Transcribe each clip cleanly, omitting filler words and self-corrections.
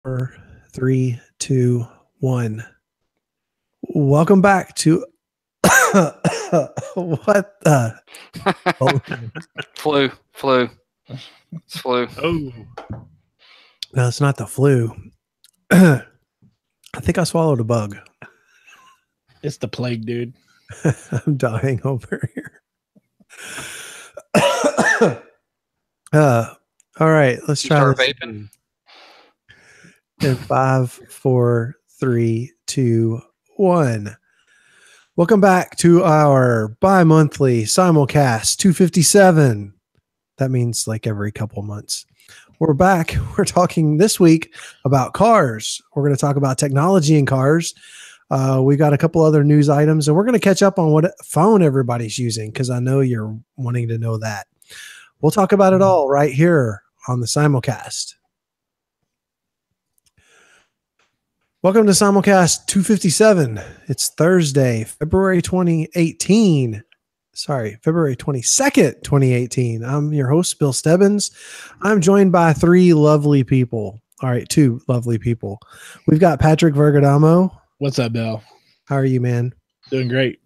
4, 3, 2, 1. Welcome back to what the Flu. It's flu. Oh, No, it's not the flu. I think I swallowed a bug. it's the plague, dude. I'm dying over here. All right, let's try Start this. vaping. In 5, 4, 3, 2, 1. Welcome back to our bi-monthly Simulcast 257. That means like every couple months. We're back. We're talking this week about cars. We're going to talk about technology in cars. We got a couple other news items, and we're going to catch up on what phone everybody's using because I know you're wanting to know that. We'll talk about it all right here on the Simulcast. Welcome to Simulcast 257. It's Thursday, February 2018. Sorry, February 22nd, 2018. I'm your host, Bill Stebbins. I'm joined by three lovely people. All right, two lovely people. We've got Patrick Vergadamo. What's up, Bill? How are you, man? Doing great.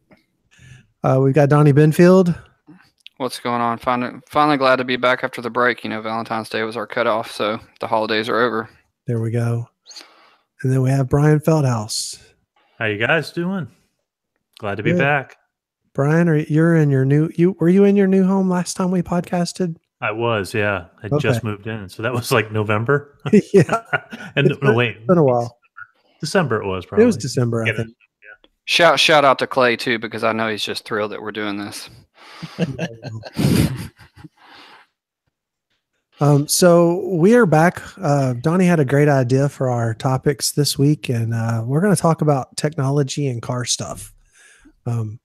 We've got Donnie Benfield. What's going on? Finally glad to be back after the break. You know, Valentine's Day was our cutoff, so the holidays are over. There we go. And then we have Brian Feldhouse. How you guys doing? Glad to be Good. back. Brian, you're in your new were you in your new home last time we podcasted? I was, yeah. I Okay. just moved in, so that was like November. Yeah. And It's been a while. December it was probably. It was December, I Yeah. think. Shout out to Clay too, because I know he's just thrilled that we're doing this. So we are back. Donnie had a great idea for our topics this week, and we're going to talk about technology and car stuff. Well,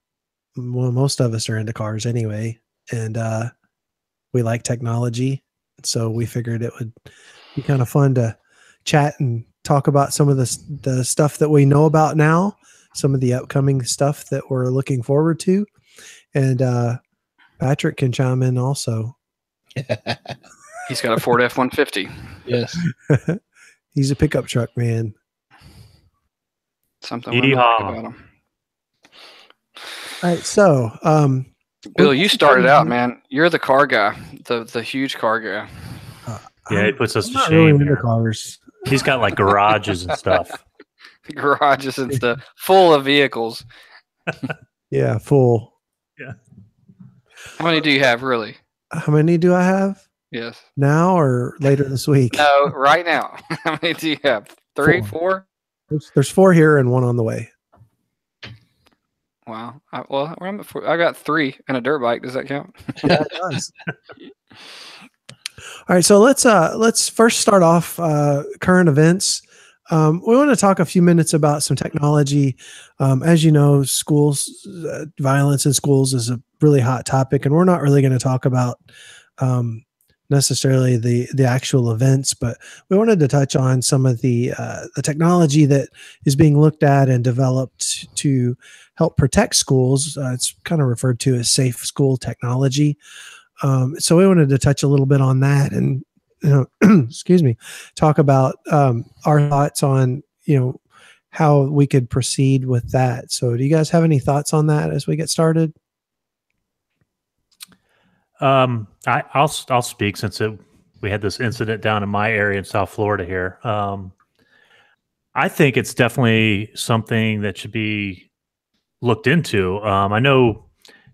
most of us are into cars anyway, and we like technology. So we figured it would be kind of fun to chat and talk about some of the stuff that we know about now, some of the upcoming stuff that we're looking forward to. And Patrick can chime in also. He's got a Ford F-150. Yes. He's a pickup truck man. Something we like Yeehaw. about him. All right, so Bill, you started out, man. You're the car guy, the huge car guy. Yeah, he puts us I'm to not really shame into here. cars. He's got like garages and stuff. Garages and stuff full of vehicles. Yeah, full. How many do you have, really? How many do I have Yes. now or later this week? No, right now. How many do you have? 3, 4? There's 4 here and 1 on the way. Wow. I'm at 4. I got 3 and a dirt bike. Does that count? Yeah, it does. All right, so let's first start off current events. We want to talk a few minutes about some technology. As you know, schools violence in schools is a really hot topic, and we're not really going to talk about necessarily the actual events, but we wanted to touch on some of the technology that is being looked at and developed to help protect schools. It's kind of referred to as safe school technology. So we wanted to touch a little bit on that and, excuse me, talk about our thoughts on, how we could proceed with that. So do you guys have any thoughts on that as we get started? I'll speak since we had this incident down in my area in South Florida here. I think it's definitely something that should be looked into. I know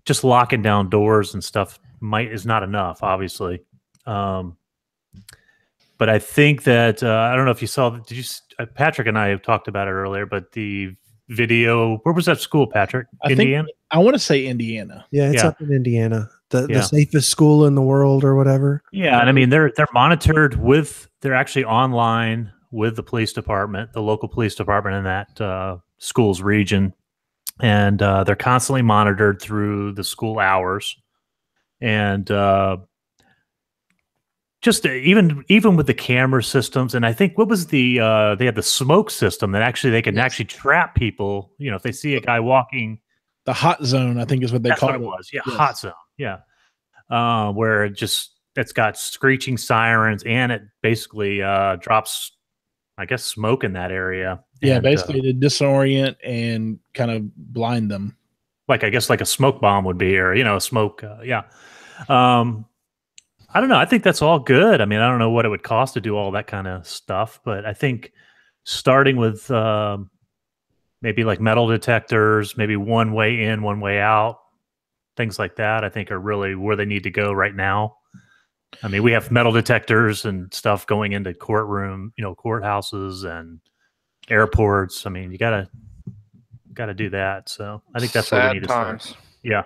just locking down doors and stuff is not enough, obviously. But I think that I don't know if you saw. Patrick and I have talked about it earlier, but the video. Where was that school, Patrick? Indiana. I want to say Indiana. Yeah, it's Yeah. up in Indiana, the Yeah. safest school in the world or whatever. Yeah, and I mean they're monitored they're actually online with the police department, the local police department in that school's region, and they're constantly monitored through the school hours, and just even with the camera systems, and I think what was they had the smoke system that actually they can actually trap people. If they see a guy walking, The hot zone, I think, is what they that's call what it was. Yeah, hot zone. Yeah, where it's got screeching sirens and it basically drops I guess, smoke in that area. Yeah, And, basically to disorient and kind of blind them. like, I guess like a smoke bomb would be, or, a smoke. Yeah. I don't know. I think that's all good. I mean, I don't know what it would cost to do all that kind of stuff, but I think starting with maybe like metal detectors, maybe one way in, one way out, things like that, I think are really where they need to go right now. I mean, we have metal detectors and stuff going into courthouses and airports. I mean, you gotta do that. So I think that's where we need Sad to start. times. Yeah.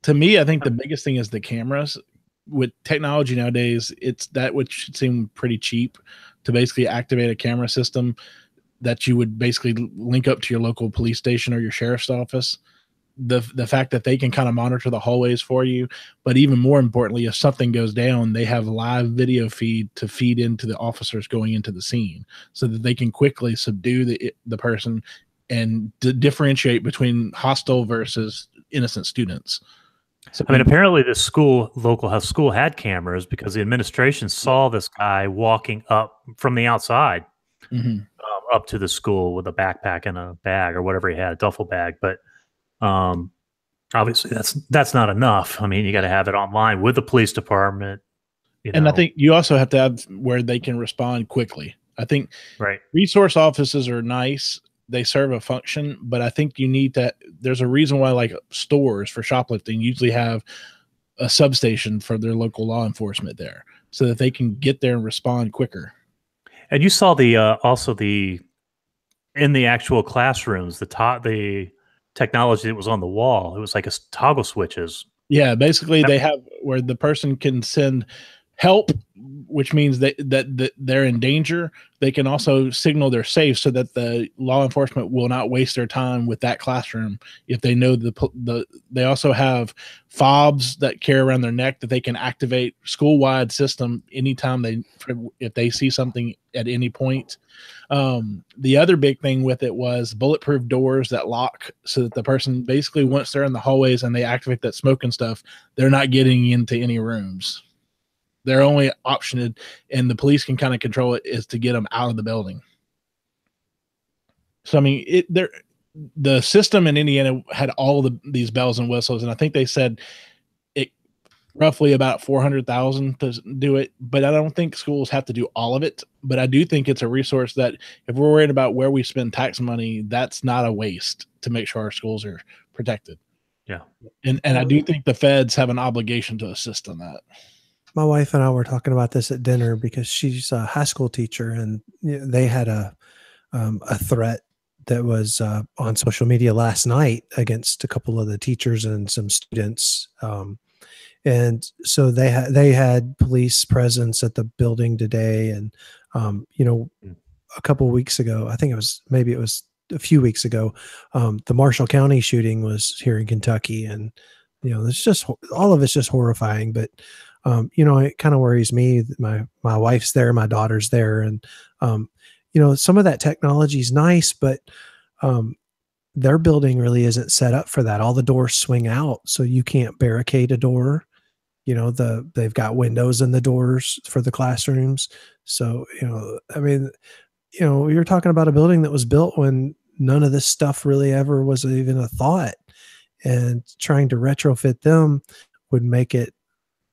To me, I think the biggest thing is the cameras. With technology nowadays, it's that which should seem pretty cheap to basically activate a camera system that you would basically link up to your local police station or your sheriff's office. The fact that they can kind of monitor the hallways for you, but even more importantly, if something goes down, they have live video feed to feed into the officers going into the scene so that they can quickly subdue the person and differentiate between hostile versus innocent students. So, I mean, apparently the school had cameras because the administration saw this guy walking up from the outside up to the school with a backpack and a bag or whatever he had, a duffel bag. But obviously that's not enough. I mean, you got to have it online with the police department. And I think you also have to have where they can respond quickly. I think resource offices are nice. They serve a function, but I think you need to, there's a reason why like stores for shoplifting usually have a substation for their local law enforcement there so that they can get there and respond quicker. And you saw in the actual classrooms, the technology that was on the wall, it was like a toggle switches. Yeah. Basically they have where the person can send help, which means that they're in danger. They can also signal they're safe so that the law enforcement will not waste their time with that classroom. If they know they also have fobs that carry around their neck that they can activate school-wide system anytime if they see something at any point. The other big thing with it was bulletproof doors that lock so that the person basically, once they're in the hallways and they activate that smoke and stuff, they're not getting into any rooms. Their only option, and the police can kind of control it, is to get them out of the building. So, I mean, the system in Indiana had all these bells and whistles, and I think they said it roughly about $400,000 to do it. But I don't think schools have to do all of it. But I do think it's a resource that if we're worried about where we spend tax money, that's not a waste to make sure our schools are protected. Yeah, and I do think the feds have an obligation to assist on that. My wife and I were talking about this at dinner because she's a high school teacher, and they had a threat that was on social media last night against a couple of the teachers and some students. And so they had police presence at the building today. And, a couple of weeks ago, I think it was a few weeks ago, the Marshall County shooting was here in Kentucky. And, it's just, all of it's just horrifying, but it kind of worries me that my wife's there, my daughter's there. And, some of that technology is nice, but their building really isn't set up for that. All the doors swing out, so you can't barricade a door. They've got windows in the doors for the classrooms. So, you're talking about a building that was built when none of this stuff really ever was even a thought, and trying to retrofit them would make it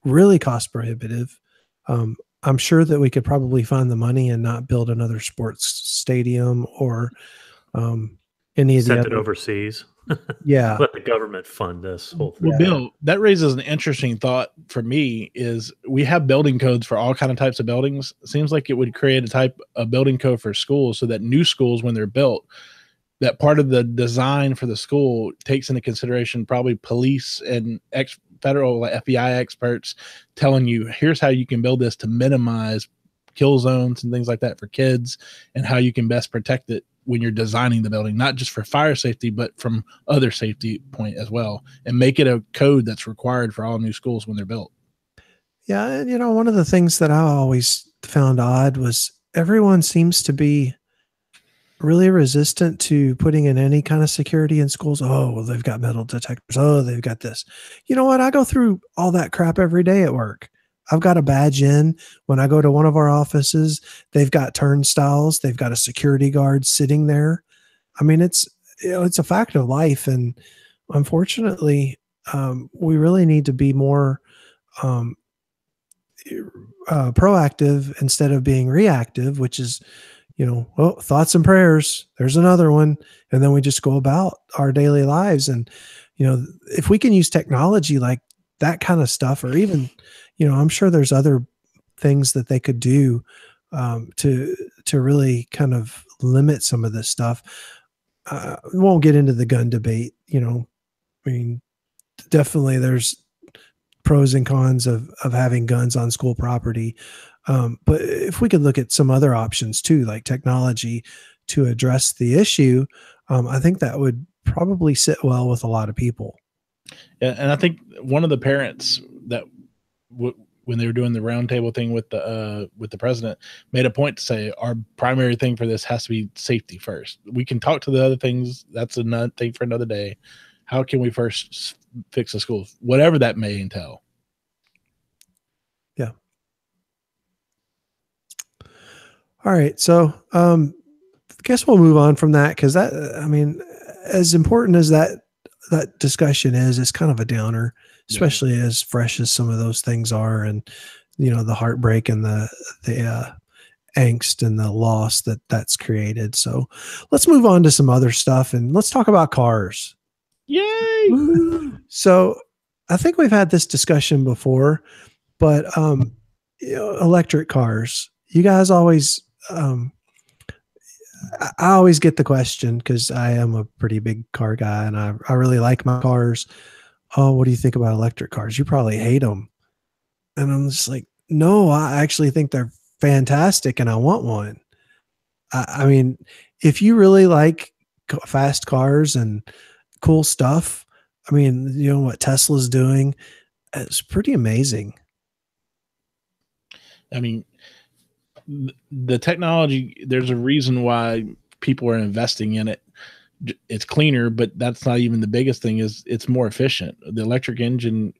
really cost prohibitive. I'm sure that we could probably find the money and not build another sports stadium or any of the other. Send it overseas. Yeah. Let the government fund this whole thing. Well, Bill, that raises an interesting thought for me. Is we have building codes for all kind of types of buildings. It seems like it would create a building code for schools so that new schools, when they're built, that part of the design for the school takes into consideration probably police and federal FBI experts telling you, here's how you can build this to minimize kill zones and things like that for kids, and how you can best protect it when you're designing the building, not just for fire safety, but from other safety point as well, and make it a code that's required for all new schools when they're built. Yeah. And, one of the things that I always found odd was everyone seems to be really resistant to putting in any kind of security in schools. Oh, well, they've got metal detectors. Oh, they've got this. You know what? I go through all that crap every day at work. I've got a badge in. When I go to one of our offices, they've got turnstiles. They've got a security guard sitting there. I mean, it's a fact of life. And unfortunately, we really need to be more proactive instead of being reactive, which is, thoughts and prayers. There's another one. And then we just go about our daily lives. And, if we can use technology like that kind of stuff, or even, I'm sure there's other things that they could do to really kind of limit some of this stuff. We won't get into the gun debate. I mean, definitely there's pros and cons of having guns on school property. But if we could look at some other options too, like technology to address the issue, I think that would probably sit well with a lot of people. Yeah, and I think one of the parents that when they were doing the roundtable thing with the president made a point to say our primary thing for this has to be safety first. We can talk to the other things. That's another thing for another day. How can we first fix the school, whatever that may entail? Yeah. All right. So, I guess we'll move on from that. Cause that, I mean, as important as that discussion is, it's kind of a downer, especially as fresh as some of those things are. And, the heartbreak and the angst and the loss that's created. So let's move on to some other stuff and let's talk about cars. Yay! So I think we've had this discussion before, but electric cars. You guys always, I always get the question because I am a pretty big car guy and I really like my cars. Oh, what do you think about electric cars? You probably hate them. And I'm just like, no, I actually think they're fantastic and I want one. I mean, if you really like fast cars and cool stuff, I mean, what Tesla's doing, it's pretty amazing. I mean, the technology, there's a reason why people are investing in it. It's cleaner, but that's not even the biggest thing. Is it's more efficient. The electric engine,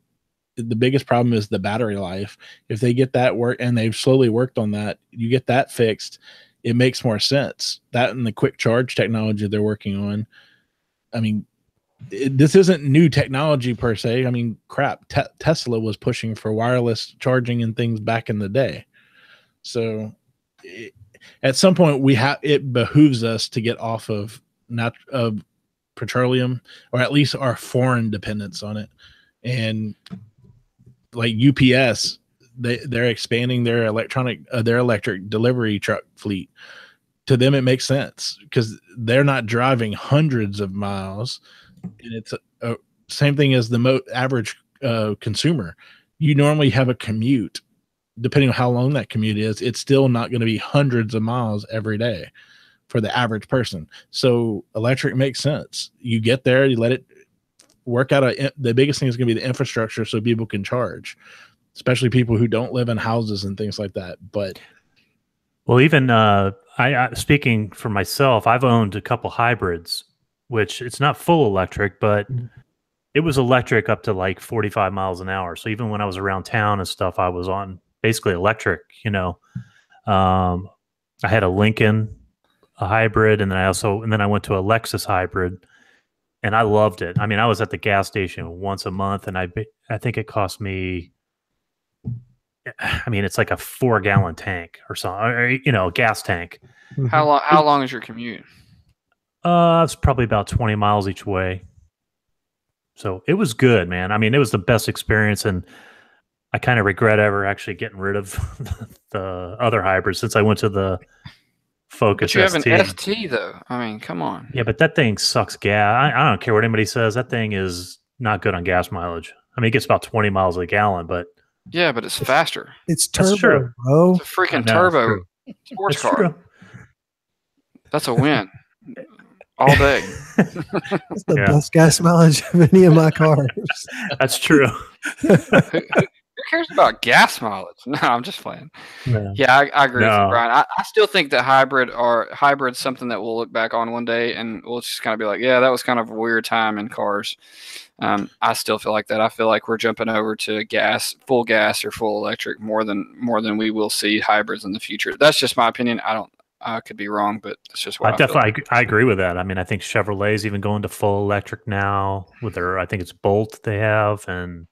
the biggest problem is the battery life. If they get that work, and they've slowly worked on that, you get that fixed, it makes more sense. That and the quick charge technology they're working on. I mean, this isn't new technology per se. I mean, crap, Tesla was pushing for wireless charging and things back in the day. So at some point it behooves us to get off of petroleum, or at least our foreign dependence on it. And like UPS, they're expanding their electric delivery truck fleet. To them, it makes sense because they're not driving hundreds of miles. And it's same thing as the average consumer. You normally have a commute, depending on how long that commute is. It's still not going to be hundreds of miles every day for the average person. So electric makes sense. You get there, you let it work out. The biggest thing is going to be the infrastructure so people can charge, especially people who don't live in houses and things like that. But well, even I speaking for myself, I've owned a couple hybrids, which it's not full electric, but it was electric up to like 45 miles an hour. So even when I was around town and stuff, I was on basically electric, I had a Lincoln, a hybrid, and then I went to a Lexus hybrid, and I loved it. I mean, I was at the gas station once a month, and I think it cost me, I mean, it's like a 4-gallon tank or something, or, a gas tank. How long is your commute? It's probably about 20 miles each way. So it was good, man. I mean, it was the best experience, and I kind of regret ever actually getting rid of the other hybrid since I went to the Focus But you ST. have an ST though. I mean, come on. Yeah, but that thing sucks gas. I don't care what anybody says. That thing is not good on gas mileage. I mean, it gets about 20 miles a gallon, but yeah, but it's faster. It's turbo, bro. It's a freaking turbo sports car. True. That's a win. All day. That's the best gas mileage of any of my cars. That's true. Who cares about gas mileage? No, I'm just playing. No. Yeah, I agree with you, No. Brian. I still think that hybrid's something that we'll look back on one day, and we'll just kind of be like, yeah, that was kind of a weird time in cars. I still feel like that. I feel like we're jumping over to full gas or full electric more than we will see hybrids in the future. That's just my opinion. I could be wrong, but it's just what I feel. I agree with that. I mean, I think Chevrolet's even going to full electric now with their, I think it's Bolt they have, and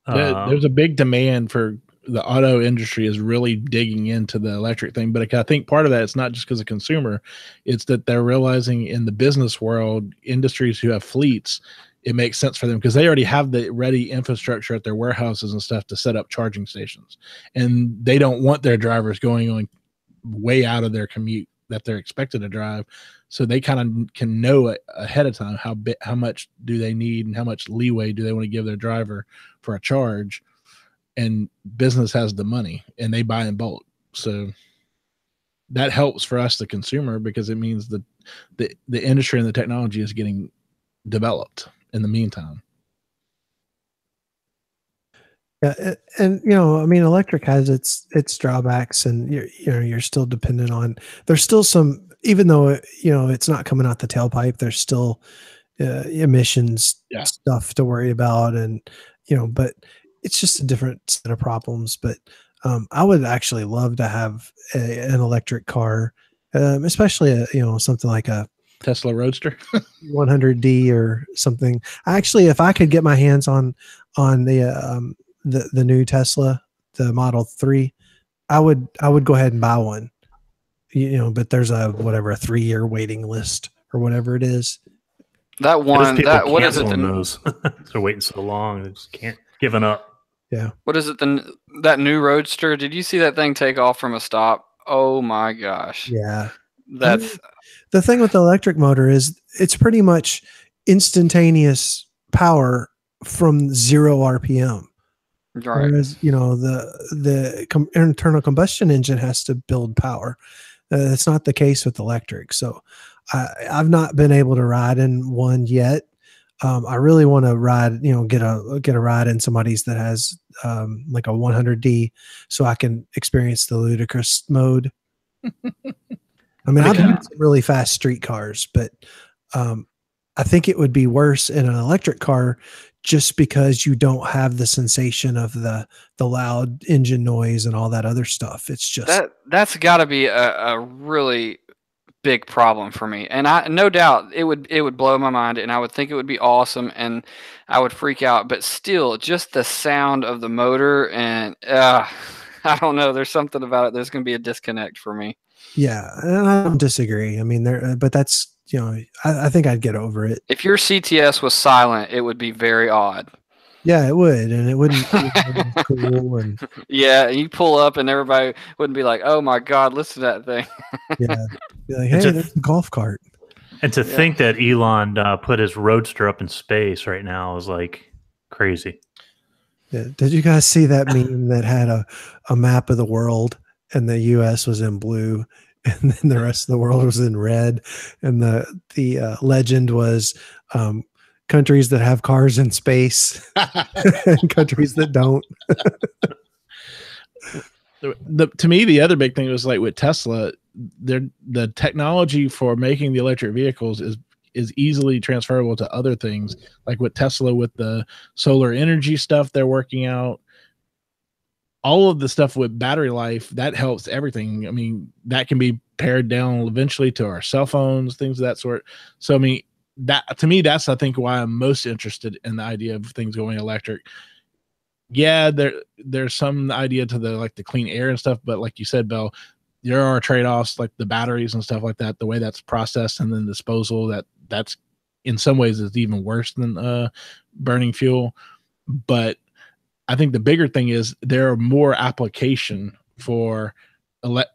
there's a big demand for the auto industry is really digging into the electric thing. But I think part of that it's not just because of consumer, it's that they're realizing in the business world, industries who have fleets, it makes sense for them because they already have the ready infrastructure at their warehouses and stuff to set up charging stations, and they don't want their drivers going on way out of their commute that they're expected to drive. So they kind of can know ahead of time how much do they need and how much leeway do they want to give their driver for a charge. And business has the money and they buy in bulk. So that helps for us, the consumer, because it means that the industry and the technology is getting developed in the meantime. Yeah, and I mean, electric has its drawbacks, and you're still dependent on. There's still some, even though it's not coming out the tailpipe. There's still emissions stuff to worry about, and but it's just a different set of problems. But I would actually love to have an electric car, especially something like a Tesla Roadster 100D or something. Actually, if I could get my hands on the new Tesla, the Model 3, I would go ahead and buy one. But there's a 3-year waiting list or whatever it is. That one, what is it? Those they're waiting so long, they just can't giving up. Yeah. What is it? That new Roadster? Did you see that thing take off from a stop? Oh my gosh. Yeah. That's the thing with the electric motor is it's pretty much instantaneous power from 0 RPM. right. Whereas, the internal combustion engine has to build power. That's not the case with electric. So I've not been able to ride in one yet. I really want to ride, get a ride in somebody's that has like a 100D, so I can experience the ludicrous mode. I mean, I've used some really fast street cars, but I think it would be worse in an electric car just because you don't have the sensation of the loud engine noise and all that other stuff. It's just that's got to be a really big problem for me, and I no doubt it would blow my mind, and I would think it would be awesome, and I would freak out. But still, just the sound of the motor, and I don't know. There's something about it. There's going to be a disconnect for me. Yeah, and I don't disagree. I mean, but that's I think I'd get over it. If your CTS was silent, it would be very odd. Yeah, it would, and it wouldn't be cool. And yeah, you pull up, and everybody wouldn't be like, "Oh my God, listen to that thing." Yeah, be like, hey, there's a golf cart. And to think that Elon put his Roadster up in space right now is like crazy. Yeah. Did you guys see that meme that had a map of the world and the U.S. was in blue, and then the rest of the world was in red, and the legend was countries that have cars in space and countries that don't. To me, the other big thing was like with Tesla, the technology for making the electric vehicles is easily transferable to other things, like with Tesla with the solar energy stuff they're working out. All of the stuff with battery life, that helps everything. I mean, that can be pared down eventually to our cell phones, things of that sort. So, I mean, that to me, that's I think why I'm most interested in the idea of things going electric. Yeah, there's some idea to the clean air and stuff, but like you said, Bill, there are trade-offs like the batteries and stuff like that, the way that's processed and then disposal, that's in some ways is even worse than burning fuel. But I think the bigger thing is there are more application for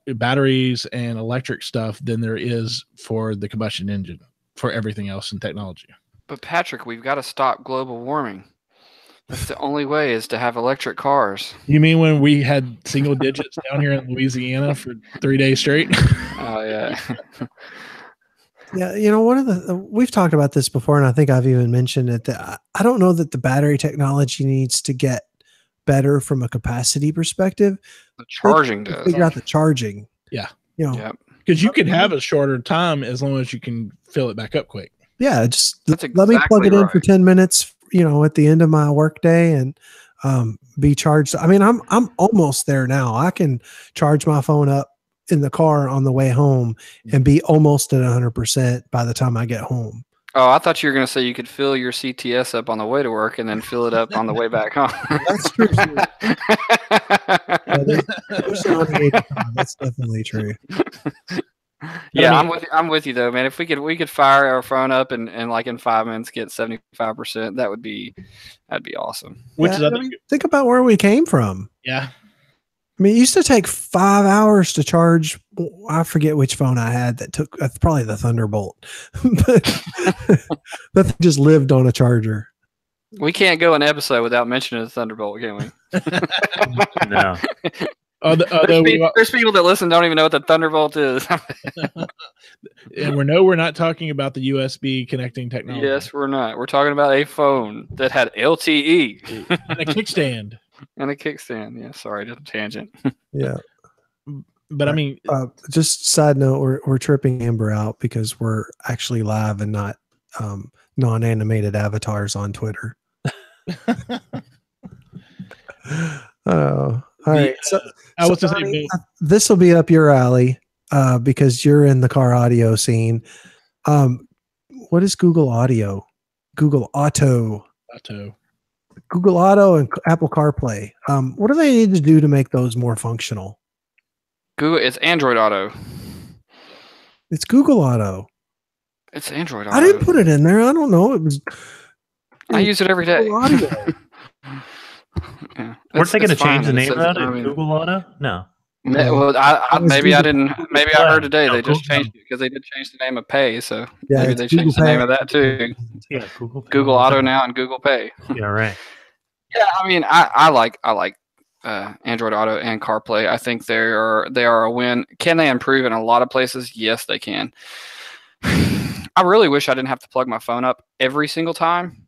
batteries and electric stuff than there is for the combustion engine for everything else in technology. But Patrick, we've got to stop global warming. That's the only way is to have electric cars. You mean when we had single digits down here in Louisiana for 3 days straight? Oh yeah. Yeah, one of we've talked about this before, and I think I've even mentioned it, that I don't know that the battery technology needs to get better from a capacity perspective. The charging They does. figure out the charging. Yeah. You know, Yep. Because you can have a shorter time as long as you can fill it back up quick. yeah, just That's let me plug it exactly in for right. 10 minutes, at the end of my workday and be charged. I mean, I'm almost there now. I can charge my phone up in the car on the way home and be almost at 100% by the time I get home. Oh, I thought you were going to say you could fill your CTS up on the way to work and then fill it up on the way back home. That's true. That's definitely true. Yeah, I mean, I'm with you though, man. If we could fire our phone up and like in 5 minutes get 75%, that'd be awesome. Which Yeah, is, I think, think about where we came from. yeah. I mean, it used to take 5 hours to charge. I forget which phone I had that took. That's probably the Thunderbolt, but that thing just lived on a charger. We can't go an episode without mentioning the Thunderbolt, can we? No. There's people that listen don't even know what the Thunderbolt is. And we're not talking about the USB connecting technology. Yes, we're not. We're talking about a phone that had LTE And a kickstand. and a kickstand. Yeah, sorry, just a tangent. Yeah. But I mean, Just side note, we're tripping Amber out because we're actually live and not non-animated avatars on Twitter. Oh, all right. So, I was just Donnie, saying, this will be up your alley because you're in the car audio scene. What is Google Audio? Google Auto. Google Auto and Apple CarPlay. What do they need to do to make those more functional? It's Android Auto. It's Google Auto. It's Android Auto. I didn't put it in there. I don't know. It was. I use it every day. Google Audio. Yeah. Weren't they going to change the fine. name of that? I mean, Google Auto? No. Well, maybe I didn't. Maybe I heard today they just Google. changed it because they did change the name of Pay. So Yeah, maybe it's they Google changed the Pay. name of that too. Yeah, Google. Google Auto now and Google Pay. Yeah, right. Yeah, I mean, I like Android Auto and CarPlay. I think they are a win. Can they improve in a lot of places? Yes, they can. I really wish I didn't have to plug my phone up every single time.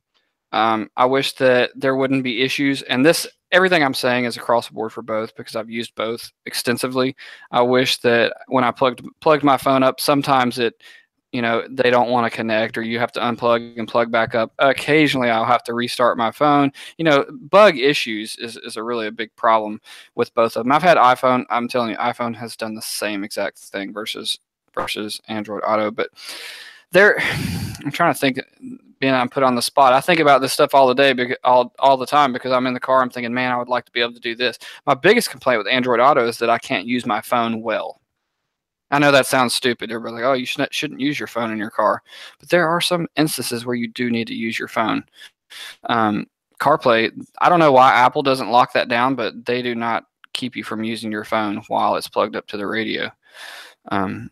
I wish that there wouldn't be issues, and everything I'm saying is across the board for both because I've used both extensively. I wish that when I plugged my phone up, sometimes they don't want to connect or you have to unplug and plug back up. Occasionally I'll have to restart my phone. Bug issues is a really a big problem with both of them. I've had iPhone. I'm telling you, iPhone has done the same exact thing versus Android Auto, but I'm trying to think. Being I'm put on the spot, I think about this stuff all the day, all the time, because I'm in the car. I'm thinking, man, I would like to be able to do this. My biggest complaint with Android Auto is that I can't use my phone well. I know that sounds stupid. Everybody's like, oh, you shouldn't use your phone in your car, but there are some instances where you do need to use your phone. CarPlay, I don't know why Apple doesn't lock that down, but they do not keep you from using your phone while it's plugged up to the radio. Brian,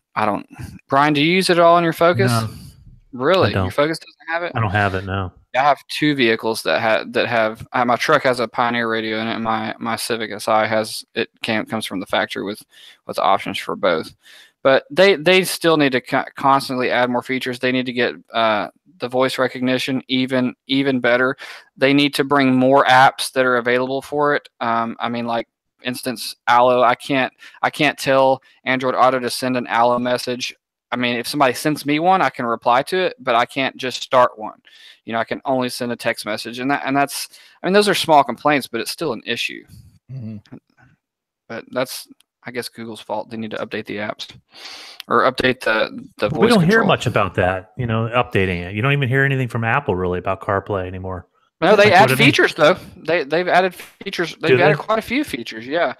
do you use it all in your Focus? No. Really? Your Focus doesn't have it? I don't have it, no. I have two vehicles that have my truck has a Pioneer radio in it, and my Civic Si comes from the factory with options for both. But they still need to constantly add more features. They need to get the voice recognition even better. They need to bring more apps that are available for it. I mean, like instance, Allo. I can't tell Android Auto to send an Allo message. I mean, if somebody sends me one, I can reply to it, but I can't just start one. I can only send a text message, and that's. I mean, those are small complaints, but it's still an issue. Mm-hmm. But that's, I guess, Google's fault. They need to update the apps or update the voice. We don't hear control. much about that. Updating it. You don't even hear anything from Apple really about CarPlay anymore. No, they add features though. They've added features. They've added quite a few features. Yeah.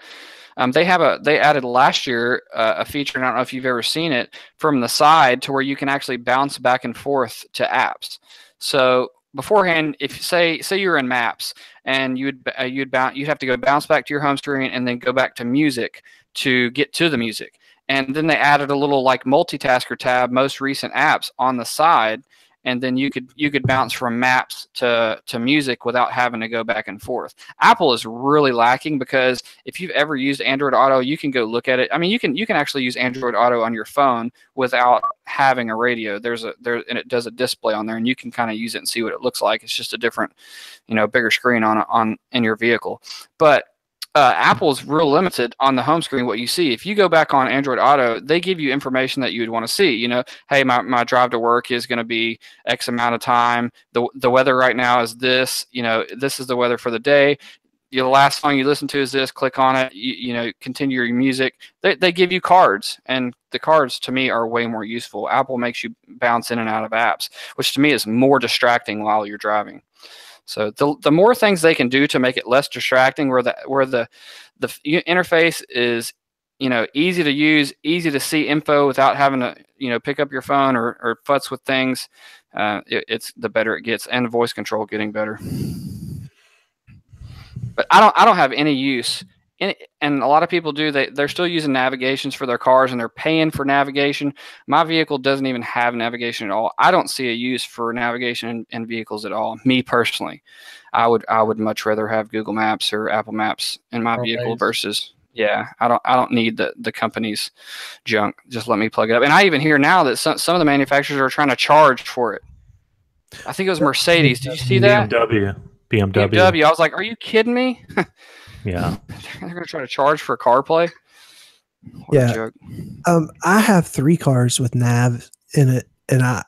They added last year a feature, and I don't know if you've ever seen it, from the side to where you can actually bounce back and forth to apps. So beforehand, if say you're in Maps and you'd have to go bounce back to your home screen and then go back to Music to get to the music. And then they added a little like multitasker tab, most recent apps on the side. and then you could bounce from maps to music without having to go back and forth. Apple is really lacking, because if you've ever used Android Auto, you can go look at it. I mean, you can actually use Android Auto on your phone without having a radio. And it does a display on there, and you can kind of use it and see what it looks like. It's just a different, bigger screen in your vehicle. But Apple's real limited on the home screen what you see. If you go back on Android Auto, they give you information that you would want to see. Hey, my drive to work is going to be X amount of time. The weather right now is this. This is the weather for the day. The last song you listen to is this. Click on it. Continue your music. They give you cards, and the cards to me are way more useful. Apple makes you bounce in and out of apps, which to me is more distracting while you're driving. So the more things they can do to make it less distracting, where the interface is, easy to use, easy to see info without having to, pick up your phone or futz with things, it's the better it gets, and voice control getting better. But I don't have any use. And a lot of people do. They're still using navigations for their cars, and they're paying for navigation. My vehicle doesn't even have navigation at all. I don't see a use for navigation in vehicles at all. Me personally, I would much rather have Google Maps or Apple Maps in my vehicle versus I don't need the company's junk. Just let me plug it up. And I even hear now that some of the manufacturers are trying to charge for it. I think it was Mercedes. Did you see that? BMW. I was like, are you kidding me? Yeah. They're going to try to charge for CarPlay? What a joke. I have 3 cars with nav in it, and I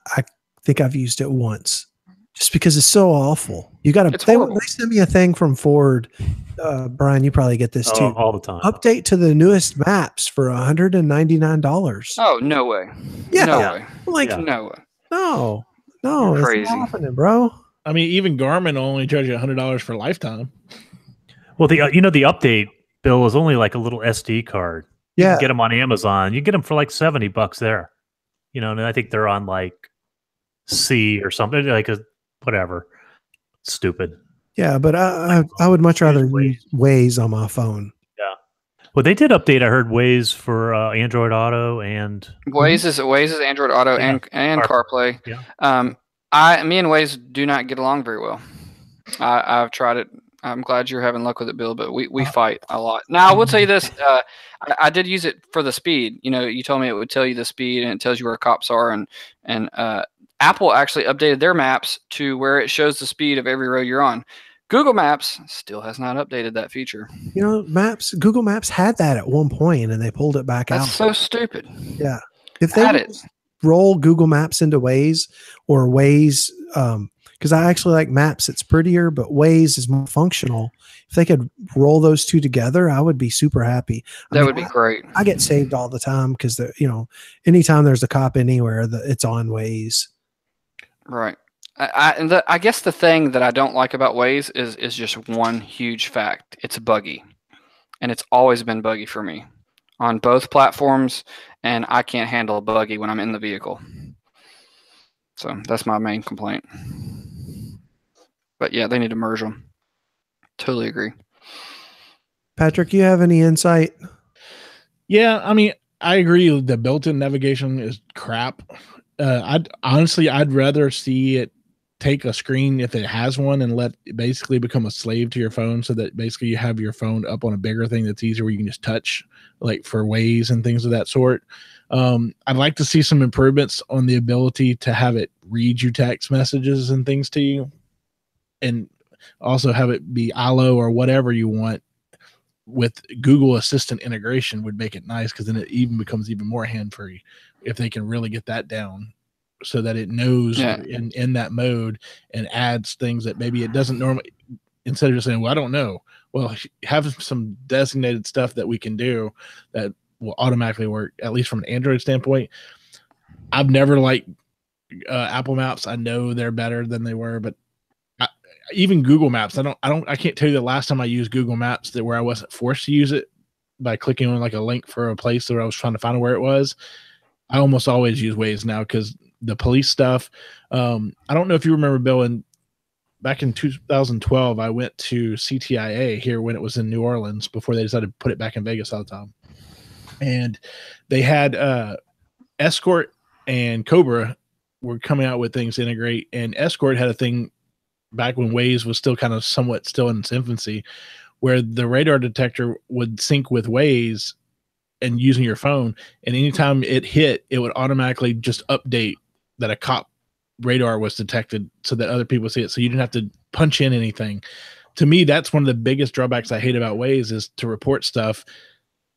think I've used it once just because it's so awful. You got to, they sent me a thing from Ford. Brian, you probably get this too. All the time. Update to the newest maps for $199. Oh, no way. Yeah. No way. Like, no way. No, You're crazy. It's happening, bro. I mean, even Garmin will only charge you $100 for lifetime. Well, the update bill is only like a little SD card. You can get them on Amazon. You get them for like $70 there. And I think they're on like C or something, like whatever. Stupid. Yeah, but I would much rather use Waze on my phone. Yeah. Well, they did update. I heard Waze for Android Auto and Waze is Android Auto and CarPlay. Yeah. Me and Waze do not get along very well. I've tried it. I'm glad you're having luck with it, Bill, but we fight a lot. Now, I will tell you this. I did use it for the speed. You told me it would tell you the speed, and it tells you where cops are. And Apple actually updated their maps to where it shows the speed of every road you're on. Google Maps still has not updated that feature. Google Maps had that at one point, and they pulled it back out. That's so stupid. Yeah. If they roll Google Maps into Waze or Waze, because I actually like Maps. It's prettier, but Waze is more functional. If they could roll those two together, I would be super happy. That would be great. I get saved all the time because, anytime there's a cop anywhere, it's on Waze. Right. I guess the thing that I don't like about Waze is just one huge fact. It's buggy. And it's always been buggy for me on both platforms, and I can't handle a buggy when I'm in the vehicle. So that's my main complaint. But yeah, they need to merge them. Totally agree. Patrick, you have any insight? Yeah, I mean, I agree. The built-in navigation is crap. I'd rather see it take a screen if it has one and let it basically become a slave to your phone, so that basically you have your phone up on a bigger thing that's easier where you can just touch, like for Waze and things of that sort. I'd like to see some improvements on the ability to have it read you text messages and things to you, and also have it be ILO or whatever you want. With Google Assistant integration would make it nice, because then it even becomes even more hand-free if they can really get that down, so that it knows in that mode and adds things that maybe it doesn't normally, instead of just saying, well, I don't know. Well, have some designated stuff that we can do that will automatically work, at least from an Android standpoint. I've never liked Apple Maps. I know they're better than they were, but even Google Maps, I can't tell you the last time I used Google Maps where I wasn't forced to use it by clicking on like a link for a place where I was trying to find where it was. I almost always use Waze now, because the police stuff. I don't know if you remember, Bill, back in 2012, I went to CTIA here when it was in New Orleans before they decided to put it back in Vegas all the time. And they had Escort and Cobra were coming out with things to integrate, and Escort had a thing back when Waze was still kind of somewhat still in its infancy, where the radar detector would sync with Waze and using your phone, and anytime it hit, it would automatically just update that a cop radar was detected so that other people see it, so you didn't have to punch in anything. To me, that's one of the biggest drawbacks I hate about Waze is to report stuff.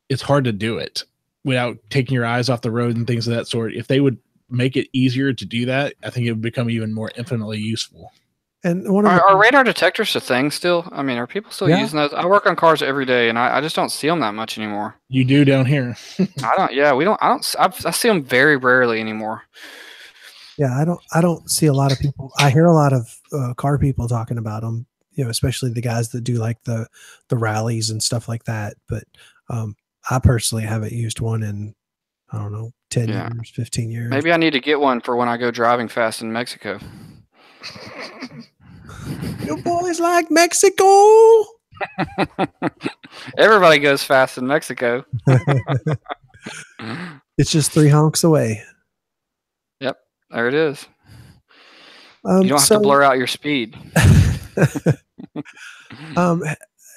It's hard to do it without taking your eyes off the road and things of that sort. If they would make it easier to do that, I think it would become even more infinitely useful. And are radar detectors a thing still? I mean, are people still using those? I work on cars every day, and I just don't see them that much anymore. You do down here. I don't. Yeah, we don't. I see them very rarely anymore. Yeah, I don't see a lot of people. I hear a lot of car people talking about them, especially the guys that do like the rallies and stuff like that. But I personally haven't used one in, I don't know, 10 years, 15 years. Maybe I need to get one for when I go driving fast in Mexico. You boys like Mexico? Everybody goes fast in Mexico. It's just 3 honks away. Yep, there it is. You don't have to blur out your speed.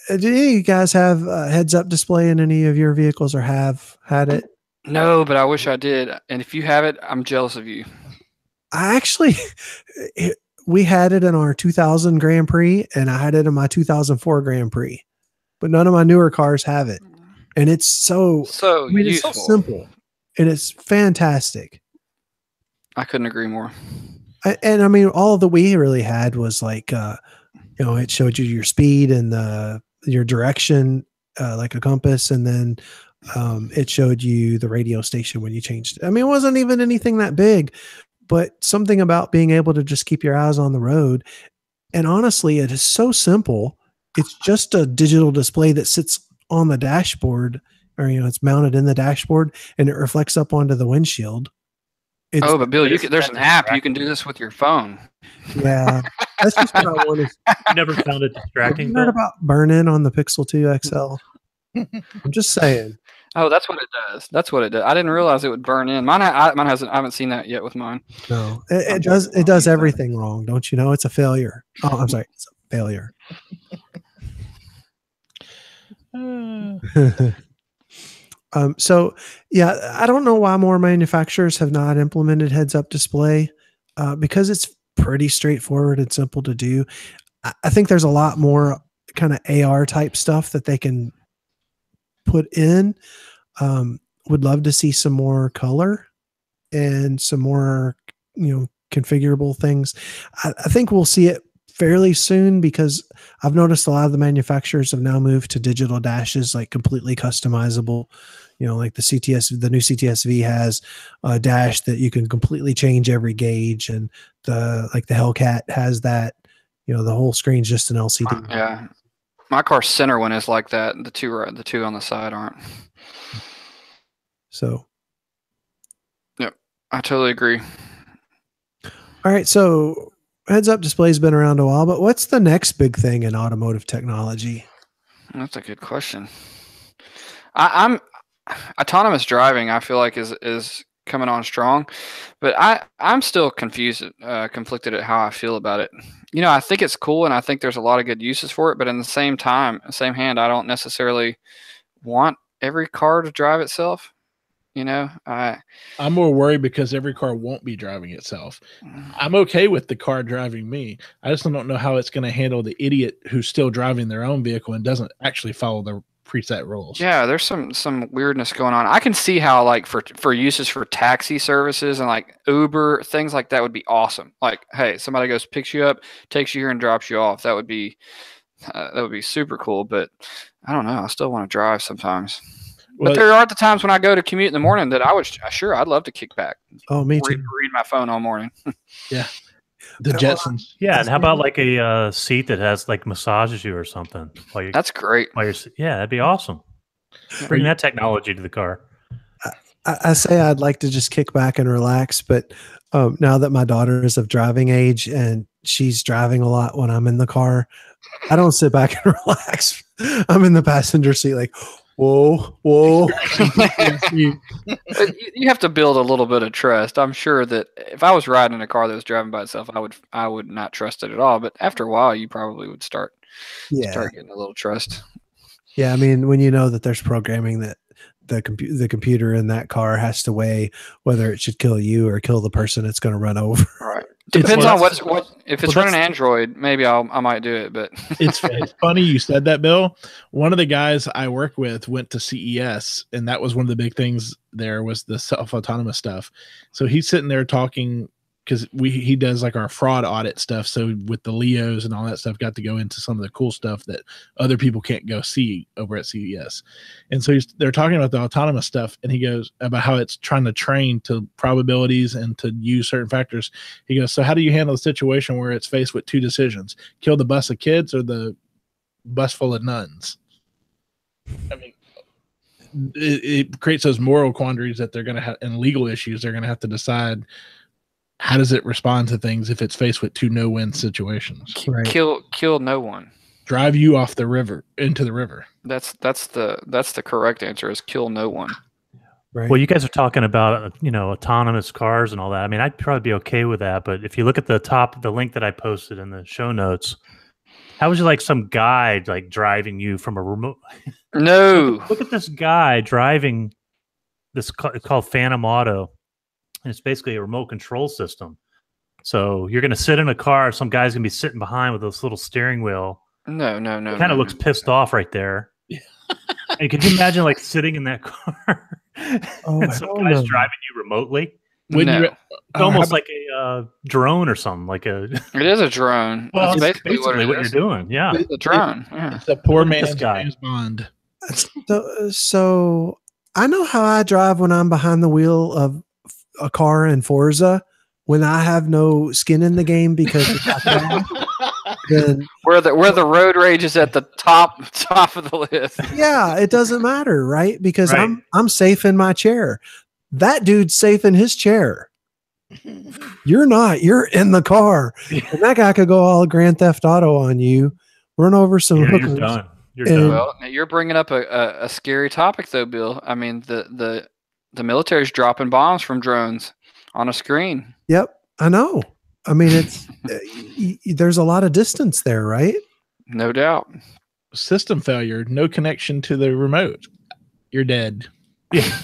Do any of you guys have a heads-up display in any of your vehicles or have had it? No, but I wish I did. And if you have it, I'm jealous of you. I actually, we had it in our 2000 Grand Prix, and I had it in my 2004 Grand Prix. But none of my newer cars have it. And it's so useful. It's so simple. And it's fantastic. I couldn't agree more. And I mean, all that we really had was like, it showed you your speed and your direction, like a compass, and then it showed you the radio station when you changed it. I mean, it wasn't even anything that big, but something about being able to just keep your eyes on the road. And honestly, it is so simple. It's just a digital display that sits on the dashboard, or it's mounted in the dashboard, and it reflects up onto the windshield. But Bill, there's an app you can do this with your phone. Yeah, that's just what I wanted. You never found it distracting. You heard about burn-in on the Pixel 2 XL? I'm just saying. Oh, that's what it does. That's what it does. I didn't realize it would burn in. Mine hasn't. I haven't seen that yet with mine. No, it does. It does everything wrong. Don't you know? It's a failure. Oh, I'm sorry. It's a failure. So yeah, I don't know why more manufacturers have not implemented heads-up display, because it's pretty straightforward and simple to do. I think there's a lot more kind of AR type stuff that they can put in. Would love to see some more color and some more, configurable things. I think we'll see it fairly soon, because I've noticed a lot of the manufacturers have now moved to digital dashes, like completely customizable. Like the new CTS-V has a dash that you can completely change every gauge, and the Hellcat has that. The whole screen's just an LCD. Yeah, my car's center one is like that. The two on the side aren't. So, yep, I totally agree. All right, so heads-up display's been around a while, but what's the next big thing in automotive technology? That's a good question. Autonomous driving, I feel like is coming on strong, but I'm still confused, conflicted at how I feel about it. I think it's cool, and I think there's a lot of good uses for it, but in the same hand, I don't necessarily want every car to drive itself. I'm more worried because every car won't be driving itself. I'm okay with the car driving me. I just don't know how it's going to handle the idiot who's still driving their own vehicle and doesn't actually follow the preset rules. Yeah, there's some weirdness going on. I can see how, like, for uses for taxi services and like Uber, things like that would be awesome. Like, hey, somebody goes, picks you up, takes you here, and drops you off. That would be super cool. But I don't know. I still want to drive sometimes. But there are the times when I go to commute in the morning that I'd love to kick back. Oh, me too. Read my phone all morning. Yeah. The Jetsons. Yeah, and how about like a seat that has like massages you or something? That's great. Yeah, that'd be awesome. Bring that technology to the car. I say I'd like to just kick back and relax, but now that my daughter is of driving age and she's driving a lot when I'm in the car, I don't sit back and relax. I'm in the passenger seat like, Whoa, whoa. You have to build a little bit of trust. I'm sure that if I was riding in a car that was driving by itself, I would not trust it at all. But after a while, you probably would start getting a little trust. Yeah, I mean, when you know that there's programming that the computer in that car has to weigh whether it should kill you or kill the person it's going to run over. Right. Depends on if it's running Android, maybe I might do it. But it's funny you said that, Bill. One of the guys I work with went to CES, and that was one of the big things there was the self-autonomous stuff. So he's sitting there talking because he does like our fraud audit stuff. So with the Leos and all that stuff, got to go into some of the cool stuff that other people can't go see over at CES. And so they're talking about the autonomous stuff, and he goes about how it's trying to train to probabilities and to use certain factors. He goes, so how do you handle the situation where it's faced with two decisions, kill the bus of kids or the bus full of nuns? I mean, it creates those moral quandaries that they're going to have, and legal issues they're going to have to decide. How does it respond to things if it's faced with two no-win situations? Right. Kill no one. Drive you off the river into the river. That's the correct answer is kill no one. Right. Well, you guys are talking about autonomous cars and all that. I mean, I'd probably be okay with that, but if you look at the link that I posted in the show notes, how would you like some guy like driving you from a remote? No. Look at this guy driving this. It's called Phantom Auto. And it's basically a remote control system. So you're going to sit in a car. Some guy's going to be sitting behind with this little steering wheel. No. He kind of looks pissed off right there. And could you imagine like sitting in that car and some guy's driving you remotely? No. It's almost like a drone or something. It is a drone. Well, that's basically what you're doing. Yeah, it's a drone. It's a poor man's James Bond. So I know how I drive when I'm behind the wheel of a car in Forza when I have no skin in the game because then where the road rage is at the top of the list. Yeah, it doesn't matter, right? Because I'm safe in my chair. That dude's safe in his chair. You're not. You're in the car, and that guy could go all Grand Theft Auto on you, run over some hookers. You're done. You're done. Well, you're bringing up a scary topic, though, Bill. I mean, the military's dropping bombs from drones on a screen. Yep, I know. I mean, it's there's a lot of distance there, right? No doubt. System failure, no connection to the remote. You're dead. Yeah.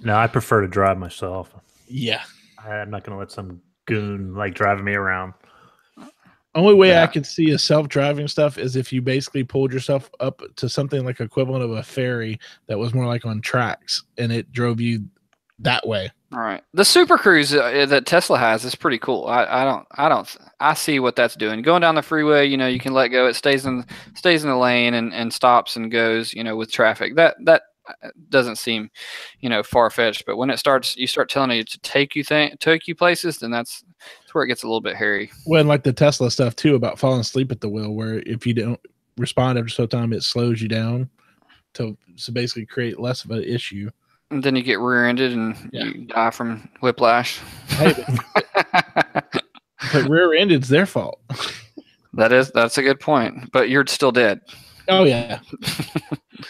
No, I prefer to drive myself. Yeah. I'm not going to let some goon like driving me around. Only way I could see a self-driving stuff is if you basically pulled yourself up to something like equivalent of a ferry that was more like on tracks, and it drove you that way. All right. The Super Cruise that Tesla has is pretty cool. I see what that's doing. Going down the freeway, you can let go. It stays in the lane and stops and goes, with traffic. That doesn't seem, far-fetched. But when you start telling it to take you places, then that's where it gets a little bit hairy. Well, and like the Tesla stuff too about falling asleep at the wheel, where if you don't respond after so time, it slows you down to basically create less of an issue. And then you get rear-ended and you die from whiplash. Hey, but rear-ended's their fault. That's a good point. But you're still dead. Oh yeah.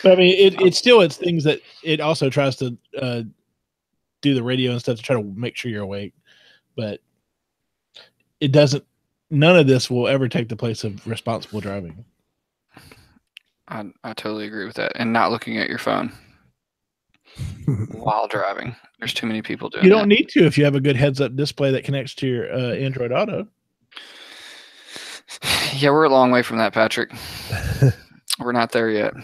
But I mean, it's things that it also tries to do the radio and stuff to try to make sure you're awake, but it doesn't. None of this will ever take the place of responsible driving. I totally agree with that. And not looking at your phone while driving. There's too many people doing that. You don't need to if you have a good heads-up display that connects to your Android Auto. Yeah, we're a long way from that, Patrick. We're not there yet.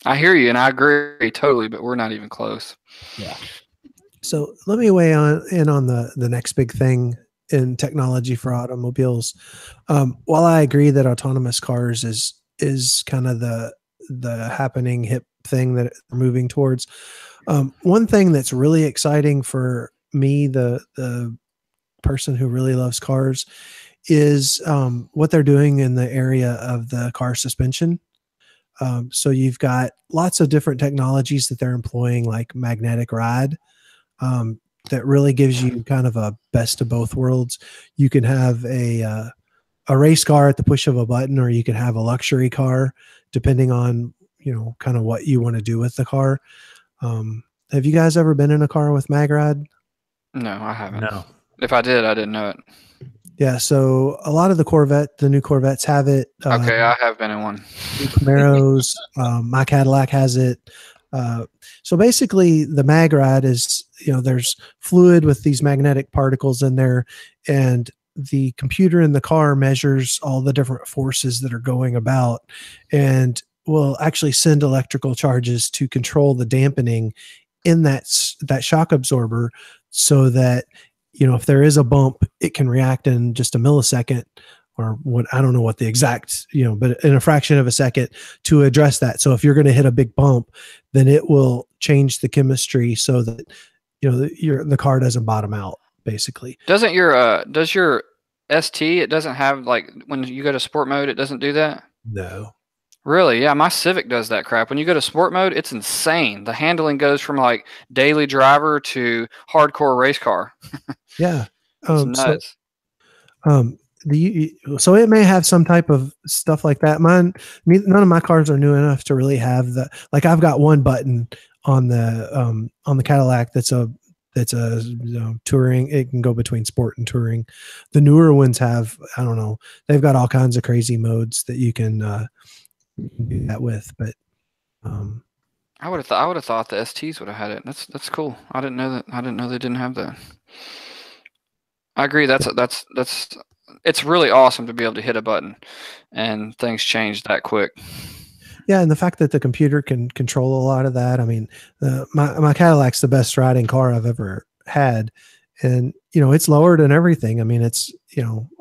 I hear you, and I agree totally, but we're not even close. Yeah. So let me weigh in on the next big thing in technology for automobiles. While I agree that autonomous cars is kind of the happening hip thing that we're moving towards, one thing that's really exciting for me, the person who really loves cars, is what they're doing in the area of the car suspension. So you've got lots of different technologies that they're employing, like magnetic ride, that really gives you kind of a best of both worlds. You can have a race car at the push of a button, or you can have a luxury car, depending on kind of what you want to do with the car. Have you guys ever been in a car with MagRide? No, I haven't. No. If I did, I didn't know it. Yeah, so a lot of the new Corvettes have it. Okay, I have been in one. Camaros, my Cadillac has it. So basically, the MagRide is, there's fluid with these magnetic particles in there, and the computer in the car measures all the different forces that are going about, and will actually send electrical charges to control the dampening in that shock absorber, so that if there is a bump, it can react in just a millisecond, or what, I don't know what the exact, but in a fraction of a second to address that. So if you're going to hit a big bump, then it will change the chemistry so that, the car doesn't bottom out, basically. Does your ST, it doesn't have, like, when you go to sport mode, it doesn't do that? No. Really? Yeah, my Civic does that crap. When you go to sport mode, it's insane. The handling goes from like daily driver to hardcore race car. Yeah. It's nuts. So it may have some type of stuff like that. None of my cars are new enough to really have the, like, I've got one button on the Cadillac that's a touring. It can go between sport and touring. The newer ones have, I don't know, they've got all kinds of crazy modes that you can do that with. But I would have thought the STs would have had it. That's cool. I didn't know that. I didn't know they didn't have that. I agree. It's really awesome to be able to hit a button and things change that quick. Yeah, and the fact that the computer can control a lot of that. I mean, my Cadillac's the best riding car I've ever had, and it's lowered and everything. I mean, it's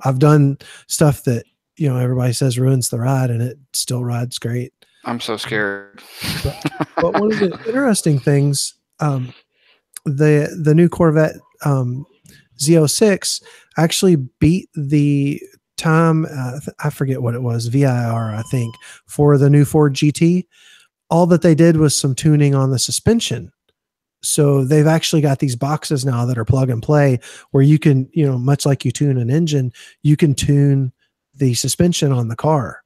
I've done stuff that everybody says ruins the ride, and it still rides great. I'm so scared. But one of the interesting things, the new Corvette Z06 actually beat the time, I forget what it was, VIR, I think, for the new Ford GT. All that they did was some tuning on the suspension. So they've actually got these boxes now that are plug and play, where you can, much like you tune an engine, you can tune the suspension on the car.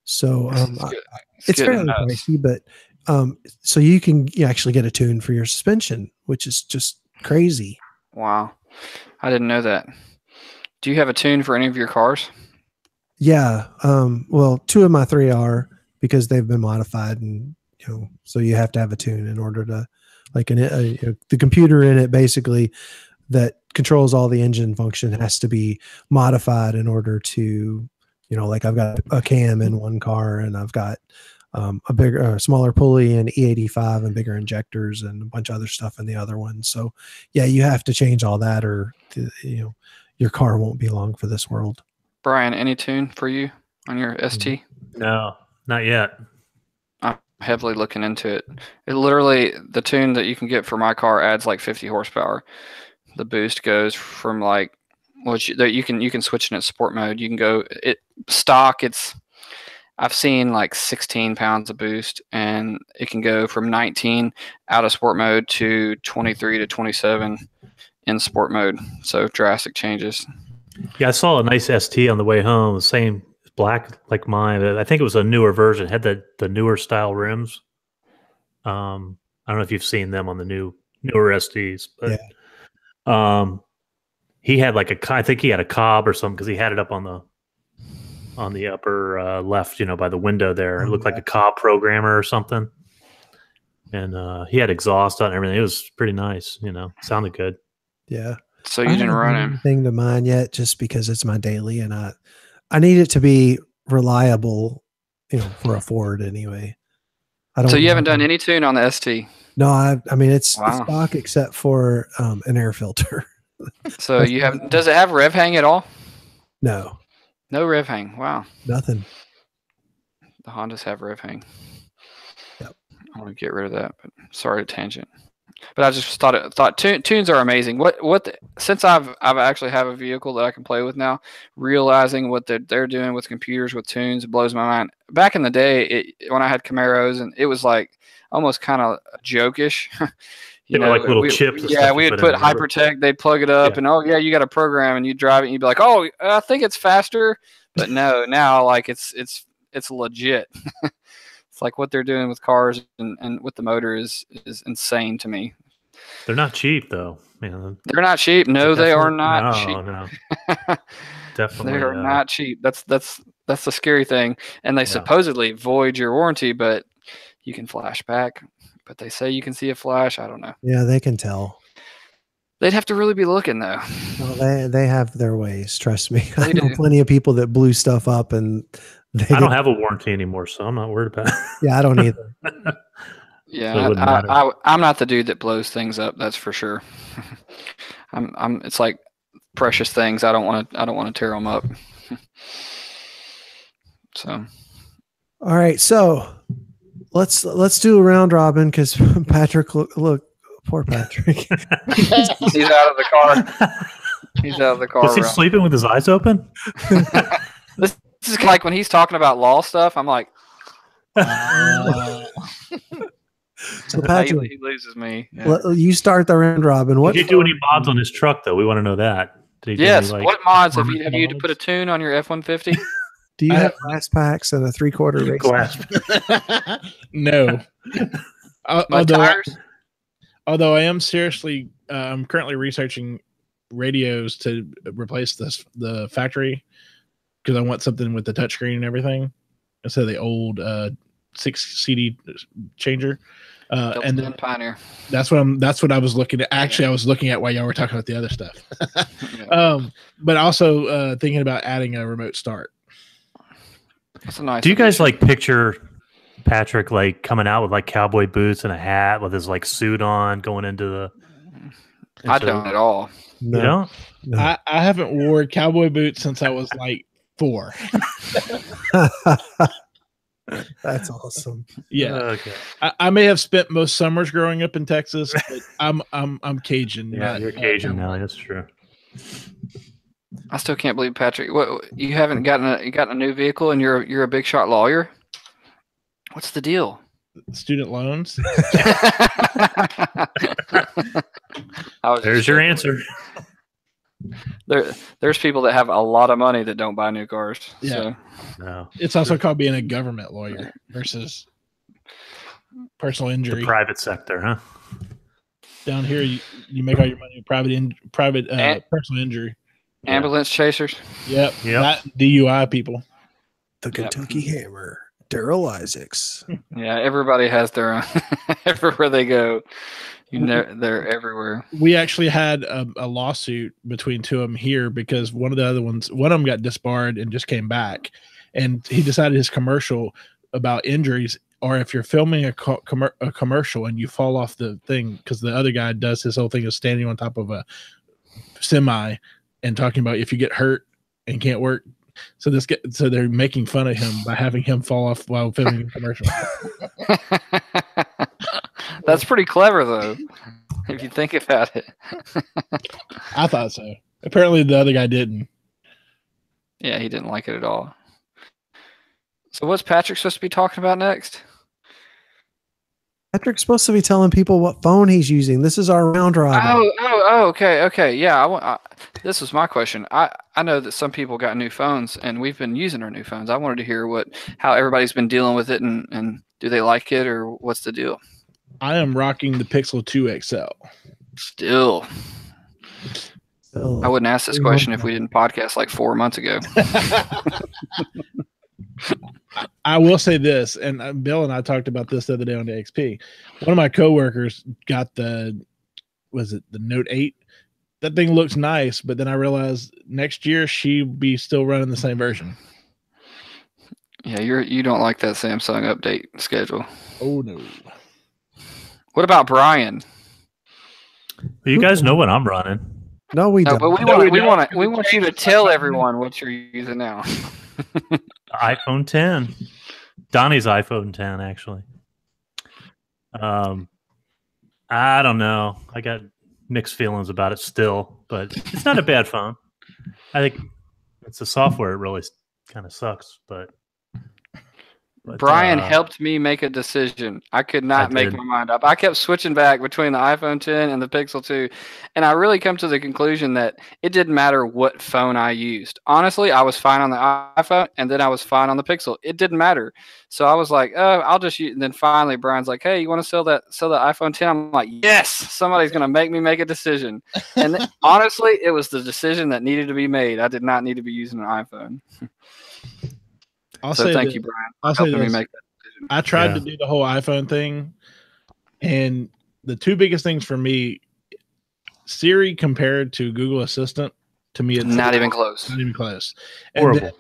So it's fairly pricey, but so you can actually get a tune for your suspension, which is just crazy. Wow. I didn't know that. Do you have a tune for any of your cars? Yeah. Well, 2 of my 3 are, because they've been modified, and so you have to have a tune in order to, like, the computer in it basically that controls all the engine function has to be modified in order to, like, I've got a cam in one car, and I've got a bigger, smaller pulley and E85 and bigger injectors and a bunch of other stuff in the other one. So yeah, you have to change all that, or your car won't be long for this world. Brian, any tune for you on your ST? No, not yet. I'm heavily looking into it. It literally, the tune that you can get for my car adds like 50 horsepower. The boost goes from like, you can switch in at sport mode. You can go stock. I've seen like 16 pounds of boost, and it can go from 19 out of sport mode to 23 to 27 in sport mode. So drastic changes. Yeah, I saw a nice ST on the way home, the same black like mine. I think it was a newer version. It had the newer style rims. I don't know if you've seen them on the newer STs, but yeah. He had I think he had a Cobb or something, because he had it up on the upper left, by the window there. It looked like a Cobb programmer or something. And he had exhaust on everything. It was pretty nice, sounded good. Yeah. So you didn't run anything to mine yet, just because it's my daily, and I need it to be reliable, for a Ford anyway. So you haven't done any tune on the ST? No, I mean, it's stock except for an air filter. So does it have rev hang at all? No. No rev hang. Wow. Nothing. The Hondas have rev hang. Yep. I want to get rid of that, but sorry to tangent. But I just thought tunes are amazing. Since I've actually have a vehicle that I can play with now, realizing what they're doing with computers with tunes, it blows my mind. Back in the day, when I had Camaros, and it was like almost kind of jokish. Like little chips. Yeah, we would put Hypertech. They'd plug it up, and you got a program, and you drive it, and you'd be like, oh, I think it's faster. But no, now like it's legit. It's like what they're doing with cars and with the motor is insane to me. They're not cheap though. Man, they're not cheap. No, they are not cheap. No, definitely. They are not cheap. That's the scary thing. And they supposedly void your warranty, but you can flash back. But they say you can see a flash. I don't know. Yeah, they can tell. They'd have to really be looking though. Well, they have their ways. Trust me. They I know do. plenty of people that blew stuff up, and I don't have a warranty anymore, so I'm not worried about it. Yeah, I don't either. Yeah, So I'm not the dude that blows things up. That's for sure. It's like precious things. I don't want to tear them up. So. All right, so let's do a round robin because Patrick, look, poor Patrick. He's out of the car. He's out of the car. Was he sleeping with his eyes open? This is like when he's talking about law stuff. I'm like, so Patrick, he loses me. Yeah. You start the round robin. What did he do any mods on his truck though? We want to know that. Did he do yes. any, What mods have you put a tune on your F-150? Do you have glass packs and a 3/4 race? glass? No. Tires? Although I am seriously, I'm currently researching radios to replace the factory because I want something with the touchscreen and everything instead of the old 6 CD changer. And then Pioneer. That's what I was looking at. Actually, I was looking at while y'all were talking about the other stuff. But also thinking about adding a remote start. That's a nice. Do you guys like picture Patrick like coming out with like cowboy boots and a hat with his like suit on going into the? I don't at all. No. You don't? No. I haven't wore cowboy boots since I was like 4. That's awesome. Yeah. Okay. I may have spent most summers growing up in Texas, but I'm Cajun. Yeah, you're Cajun now. That's true. I still can't believe Patrick. What, you haven't gotten a new vehicle and you're a big shot lawyer? What's the deal? Student loans. There's your answer. There's people that have a lot of money that don't buy new cars. Yeah. So. No. It's also called being a government lawyer versus personal injury. The private sector, huh? Down here, you make all your money private personal injury. Ambulance chasers. Yep. That DUI people. The Kentucky Hammer, Daryl Isaacs. Yeah, everybody has their own. Everywhere they go, they're everywhere. We actually had a lawsuit between two of them here because one of them got disbarred and just came back, and he decided his commercial about injuries, or if you're filming a commercial and you fall off the thing, because the other guy does his whole thing of standing on top of a semi and talking about if you get hurt and can't work. So they're making fun of him by having him fall off while filming a commercial. That's pretty clever, though, if you think about it. I thought so. Apparently, the other guy didn't. Yeah, he didn't like it at all. So what's Patrick supposed to be talking about next? Patrick's supposed to be telling people what phone he's using. This is our round robin. Okay. Yeah, this was my question. I know that some people got new phones, and we've been using our new phones. I wanted to hear how everybody's been dealing with it, and do they like it, or what's the deal? I am rocking the Pixel 2 XL. Still. I wouldn't ask this question if we didn't podcast like 4 months ago. I will say this, and Bill and I talked about this the other day on the XP. One of my coworkers got the Note 8. That thing looks nice, but then I realized next year she'll be still running the same version. Yeah, you don't like that Samsung update schedule. Oh no. What about Brian? Well, you guys know what I'm running. No, we don't. But we want you to tell everyone what you're using now. iPhone 10. Donnie's iPhone 10, actually. I don't know. I got mixed feelings about it still, but it's not a bad phone. I think it's the software. It really kind of sucks, but But, Brian helped me make a decision. I could not make my mind up. I kept switching back between the iPhone 10 and the Pixel 2, and I really come to the conclusion that it didn't matter what phone I used. Honestly, I was fine on the iPhone, and then I was fine on the Pixel. It didn't matter. So I was like, oh, I'll just use. And then finally, Brian's like, hey, you want to sell the iPhone 10? I'm like, yes, somebody's going to make me make a decision. And honestly, it was the decision that needed to be made. I did not need to be using an iPhone. Thank you, Brian. I'll say this. I tried to do the whole iPhone thing, and the two biggest things for me, Siri compared to Google Assistant, to me, it's not even close. Not even close. Horrible. And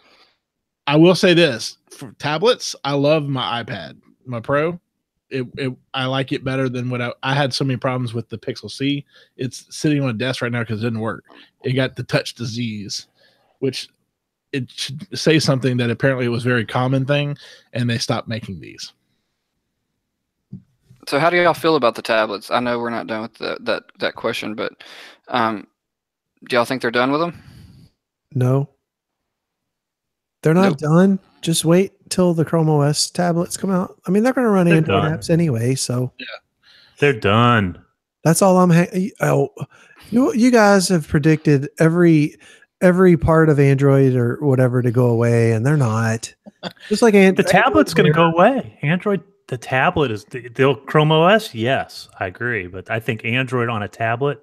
I will say this: for tablets, I love my iPad, my Pro. I like it better than what I had so many problems with the Pixel C. It's sitting on a desk right now because it didn't work. It got the touch disease, which it should say something that apparently it was a very common thing, and they stopped making these. So how do y'all feel about the tablets? I know we're not done with that question, but do y'all think they're done with them? No. They're not done. Just wait till the Chrome OS tablets come out. I mean, they're going to run Android apps anyway, so yeah, they're done. That's all I'm. You guys have predicted every part of Android or whatever to go away, and they're not. Just like the tablet's going to go away. Android, the tablet is the Chrome OS. Yes, I agree, but I think Android on a tablet.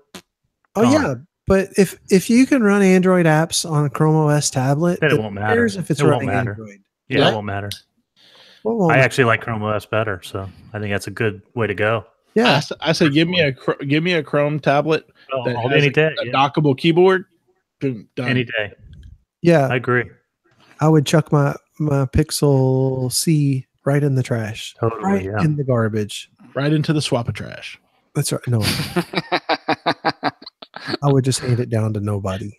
Oh yeah, but if you can run Android apps on a Chrome OS tablet, then it won't matter. If it's running Android, it won't matter. I actually like Chrome OS better, so I think that's a good way to go. Yeah, I say give me a Chrome tablet that has any day, a dockable keyboard. Boom, done. Any day. Yeah, I agree. I would chuck my Pixel C right in the trash, totally, in the garbage, right into the swap of trash. That's right. No, I would just hand it down to nobody.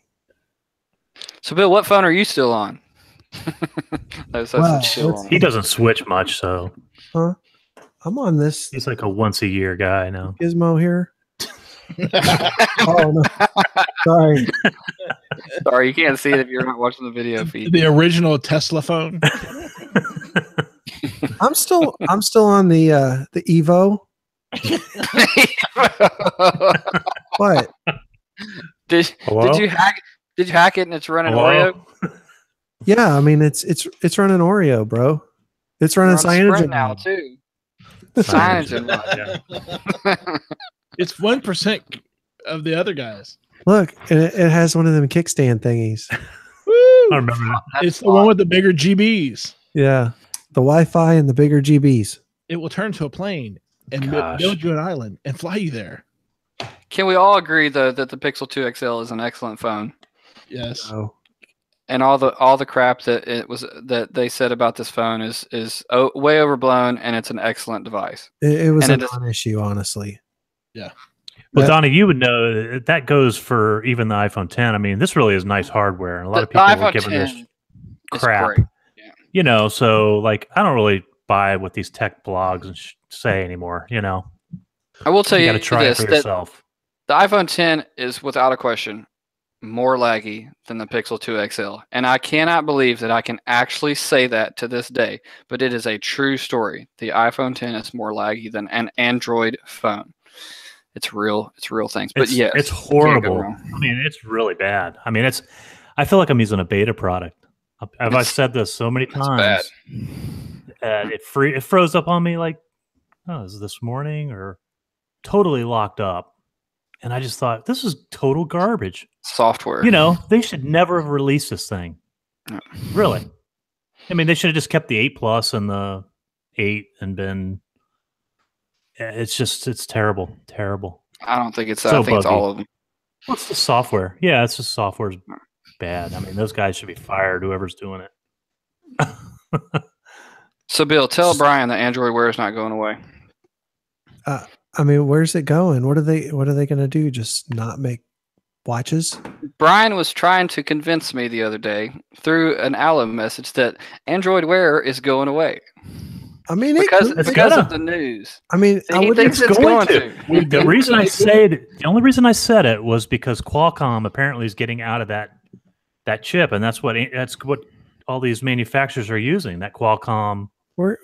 So, Bill, what phone are you still on? He doesn't switch much, so. Huh? I'm on this. He's like a once-a-year guy now. Gizmo here. Oh no! Sorry. Sorry, you can't see it if you're not watching the video feed. The original Tesla phone. I'm still on the Evo. What? Did you hack it and it's running Oreo? Yeah, I mean it's running Oreo, bro. It's running Cyanogen now too. Cyanogen. It's 1% of the other guys. Look, it has one of them kickstand thingies. Woo! I remember that. It's the one with the bigger GBs. Yeah, the Wi-Fi and the bigger GBs. It will turn to a plane and build you an island and fly you there. Can we all agree though that the Pixel 2 XL is an excellent phone? Yes. Oh. And all the crap that they said about this phone is way overblown, and it's an excellent device. It was a non-issue, honestly. Yeah. Well, Donnie, you would know that goes for even the iPhone 10. I mean, this really is nice hardware, and a lot of people were giving this crap. Yeah. You know, so like I don't really buy what these tech blogs say anymore. You know, I will tell you, got to try it for yourself. The iPhone 10 is without a question more laggy than the Pixel 2 XL. And I cannot believe that I can actually say that to this day, but it is a true story. The iPhone 10 is more laggy than an Android phone. It's real things. But yes, it's horrible. I mean, it's really bad. I mean, I feel like I'm using a beta product. I've said this so many times. It froze up on me like, is it this morning or totally locked up. And I just thought, this is total garbage. Software. You know, they should never have released this thing. No. Really. I mean, they should have just kept the 8 Plus and the 8 and been... It's terrible. Terrible. I don't think it's that. I think it's all of them. What's the software? Yeah, it's just software's bad. I mean, those guys should be fired, whoever's doing it. So, Bill, tell Brian that Android Wear is not going away. I mean, where's it going? What are they going to do? Just not make watches? Brian was trying to convince me the other day through an Allo message that Android Wear is going away. I mean, because of the news. I mean, he thinks it's going to. The reason I said the only reason I said it was because Qualcomm apparently is getting out of that chip, and that's what all these manufacturers are using. That Qualcomm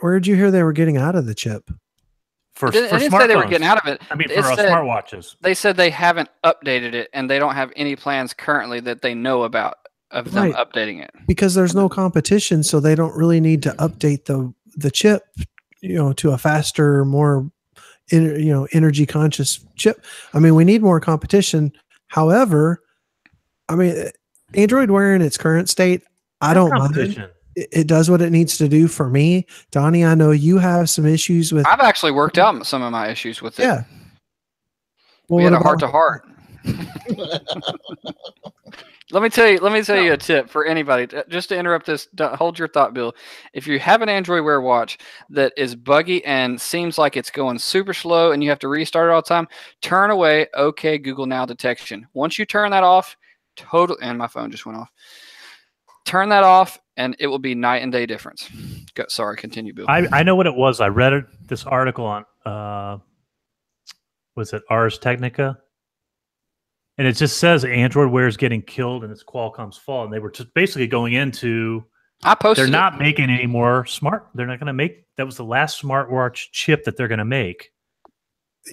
Where'd you hear they were getting out of the chip? For It didn't say they were getting out of it. I mean, It for said- smartwatches. They said they haven't updated it, and they don't have any plans currently that they know about of them Right. updating it. Because there's no competition, so they don't really need to update the chip, to a faster, more energy conscious chip. I mean, we need more competition. However, I mean, Android Wear in its current state, I don't mind. It does what it needs to do for me. Donnie, I know you have some issues with. I've actually worked out some of my issues with it. Yeah. Well, We had what a heart to about- heart. Let me tell you a tip for anybody. Just to interrupt this, hold your thought, Bill. If you have an Android Wear watch that is buggy and seems like it's going super slow and you have to restart it all the time, turn away OK Google Now detection. Once you turn that off, and my phone just went off. Turn that off, and it will be night and day difference. Sorry, continue, Bill. I know what it was. I read this article on was it Ars Technica? And it just says Android Wear is getting killed and it's Qualcomm's fault. And they were just basically going into they're not making any more they're not going to make, that was the last smartwatch chip that they're going to make.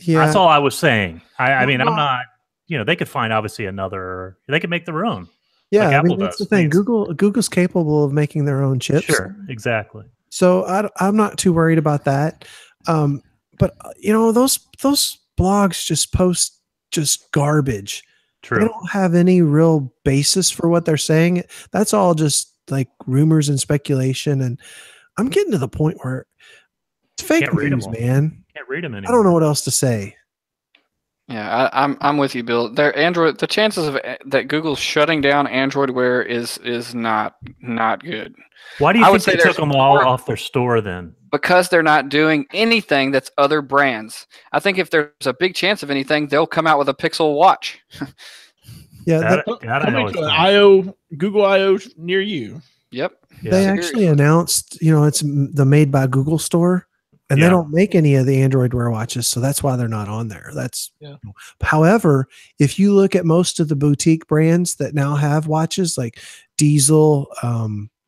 Yeah. That's all I was saying. I mean, I'm not, they could find obviously they could make their own. Yeah, like Apple that's does. the thing. Google's capable of making their own chips. Sure, exactly. So I'm not too worried about that. But those blogs just post just garbage. True. They don't have any real basis for what they're saying. That's all just like rumors and speculation. And I'm getting to the point where it's fake news, man. Can't read them anymore. I don't know what else to say. Yeah, I'm with you, Bill. The chances of that Google's shutting down Android Wear is not good. Why do you think they took them all off their store then? Because they're not doing anything that's other brands. I think if there's a big chance of anything, they'll come out with a Pixel watch. Yeah, coming to an Google I/O near you. Yep. They actually announced, it's the Made by Google store. And they don't make any of the Android Wear watches, so that's why they're not on there. However, if you look at most of the boutique brands that now have watches like Diesel,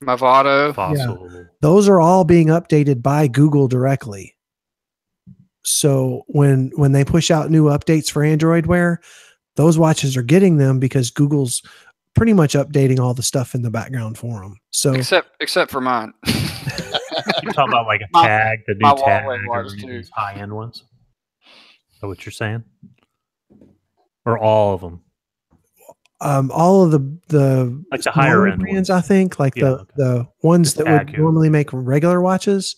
Movado, Fossil, those are all being updated by Google directly. So when they push out new updates for Android Wear, those watches are getting them because Google's pretty much updating all the stuff in the background for them. So except for mine. You're talking about like a tag, the new tag, watch or too. these high-end ones? Is that what you're saying? Or all of them? All of the like the higher end brands, ones. I think, like the ones that would normally make regular watches.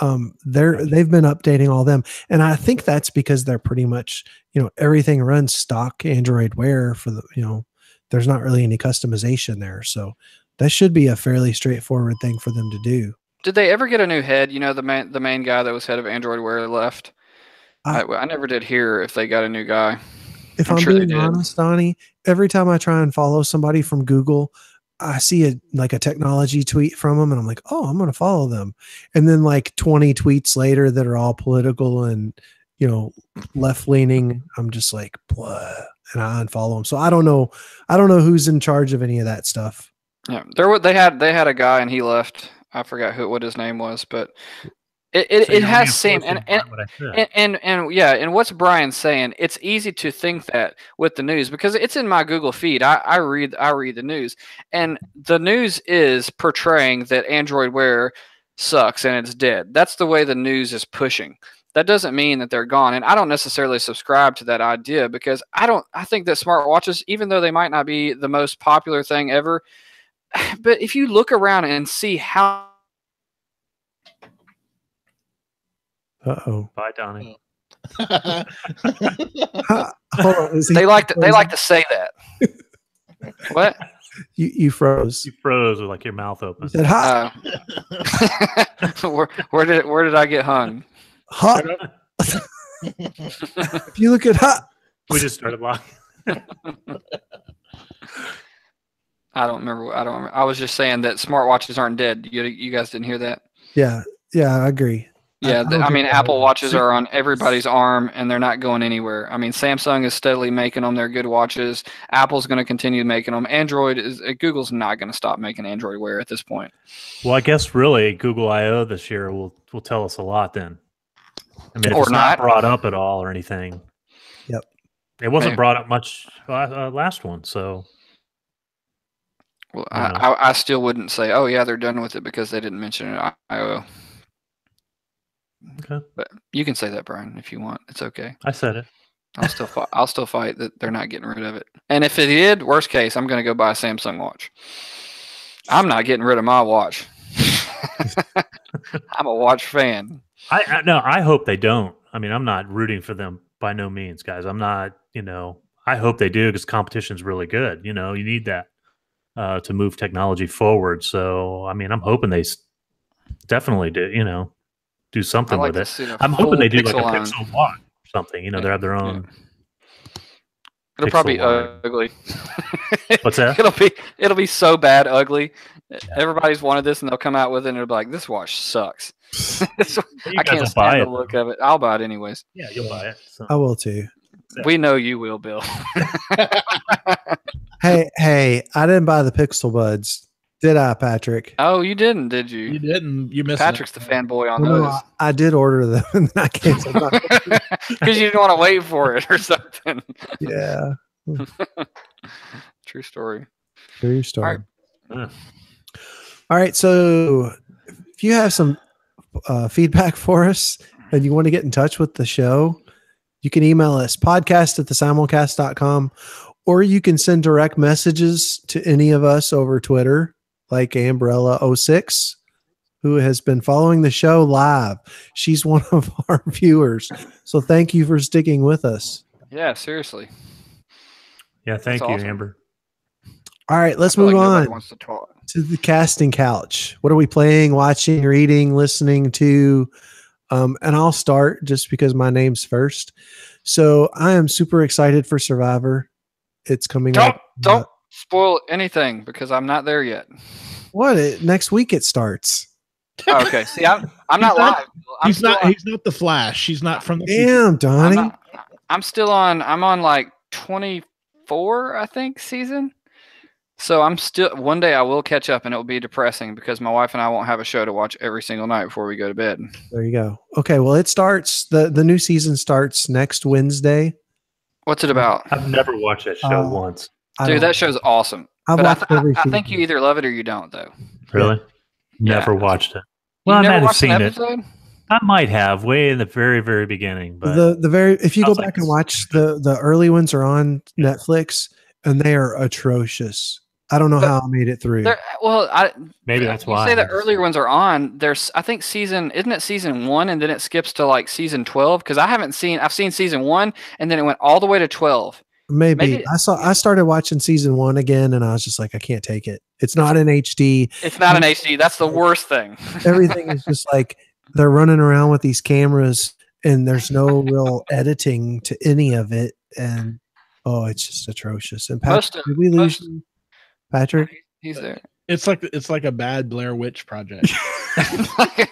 They've been updating all them, and I think that's because they're pretty much everything runs stock Android Wear for the there's not really any customization there, so that should be a fairly straightforward thing for them to do. Did they ever get a new head? The main guy that was head of Android Wear left. I never did hear if they got a new guy. If I'm being honest, Donnie, every time I try and follow somebody from Google, I see a technology tweet from them and I'm like, oh, I'm going to follow them. And then like 20 tweets later that are all political and, left leaning, I'm just like, blah, and I unfollow them. So I don't know who's in charge of any of that stuff. Yeah, they had a guy and he left. I forgot what his name was, but it has seemed and what's Brian saying? It's easy to think that with the news because it's in my Google feed. I read the news, and the news is portraying that Android Wear sucks and it's dead. That's the way the news is pushing. That doesn't mean that they're gone, and I don't necessarily subscribe to that idea because I think that smartwatches, even though they might not be the most popular thing ever, but if you look around and see how Uh-oh. Bye, Donnie. Hold on, they like to say that. What? You froze. You froze with like your mouth open. You said hot. Where did I get hung? Hot. If you look at hot. We just started laughing. I don't remember. I was just saying that smartwatches aren't dead. You guys didn't hear that? Yeah, I agree. Yeah, don't I think mean, that Apple would- watches are on everybody's arm, and they're not going anywhere. I mean, Samsung is steadily making them. They're good watches. Apple's going to continue making them. Google's not going to stop making Android Wear at this point. Well, I guess really Google I/O this year will tell us a lot then. I mean, if Or it's not not. brought up at all or anything. Yep. It wasn't Maybe. brought up much last one, so. Well, You know. I still wouldn't say, oh yeah, they're done with it because they didn't mention it at I/O. Okay. But you can say that, Brian, if you want. It's okay. I said it. I'll still fight that they're not getting rid of it. And if it did, worst case, I'm going to go buy a Samsung watch. I'm not getting rid of my watch. I'm a watch fan. I hope they don't. I mean, I'm not rooting for them by no means, guys. I'm not, I hope they do because competition's really good. You need that to move technology forward. So, I mean, I'm hoping they definitely do something with it. I'm hoping they do like a Pixel watch or something. They have their own. It'll probably be ugly. What's that? It'll be so bad, ugly. Everybody's wanted this, and they'll come out with it, and it'll be like, "This watch sucks." I can't stand the look of it. I'll buy it anyways. Yeah, you'll buy it. So. I will too. We know you will, Bill. Hey! I didn't buy the Pixel Buds, did I, Patrick? Oh, you didn't, did you? You didn't. You missed. Patrick's the fanboy on No, those. I did order them, and I canceled. Because you didn't want to wait for it or something. Yeah. True story. True story. All right. All right. So if you have some feedback for us and you want to get in touch with the show, you can email us podcast@thesimulcast.com, or you can send direct messages to any of us over Twitter, like Ambrella06, who has been following the show live. She's one of our viewers. So thank you for sticking with us. Yeah, seriously. Yeah, thank you, awesome. Amber. All right, let's I feel move like nobody on wants to talk. to the casting couch. What are we playing, watching, reading, listening to? And I'll start just because my name's first. So I am super excited for Survivor. It's coming up. Don't spoil anything because I'm not there yet. Next week it starts. Oh, okay. See, I'm not live. He's not the Flash. He's not from the Damn, Donnie. I'm on like 24, I think, season. So one day I will catch up, and it will be depressing because my wife and I won't have a show to watch every single night before we go to bed. There you go. Okay, well, it starts, the new season starts next Wednesday. What's it about? I've never watched that show once. Dude, that show's awesome. I've But watched every I think season. you either love it or you don't, though. Really? Yeah. Never watched it. You Well, I never might have watched an seen it. episode? I might have way in the very, very beginning, but If you go Sounds back like and this. watch the early ones are on Netflix and they are atrocious. I don't know how I made it through. maybe that's why. You say the earlier ones are on. I think isn't it season 1 and then it skips to like season 12? Because I've seen season 1 and then it went all the way to 12. Maybe I started watching season 1 again and I was just like, I can't take it. It's not in HD. It's not an HD. That's the worst thing. Everything is just like they're running around with these cameras and there's no real editing to any of it. And it's just atrocious. And Patrick, did we lose you? Patrick? He's there. It's like a bad Blair Witch project. Okay.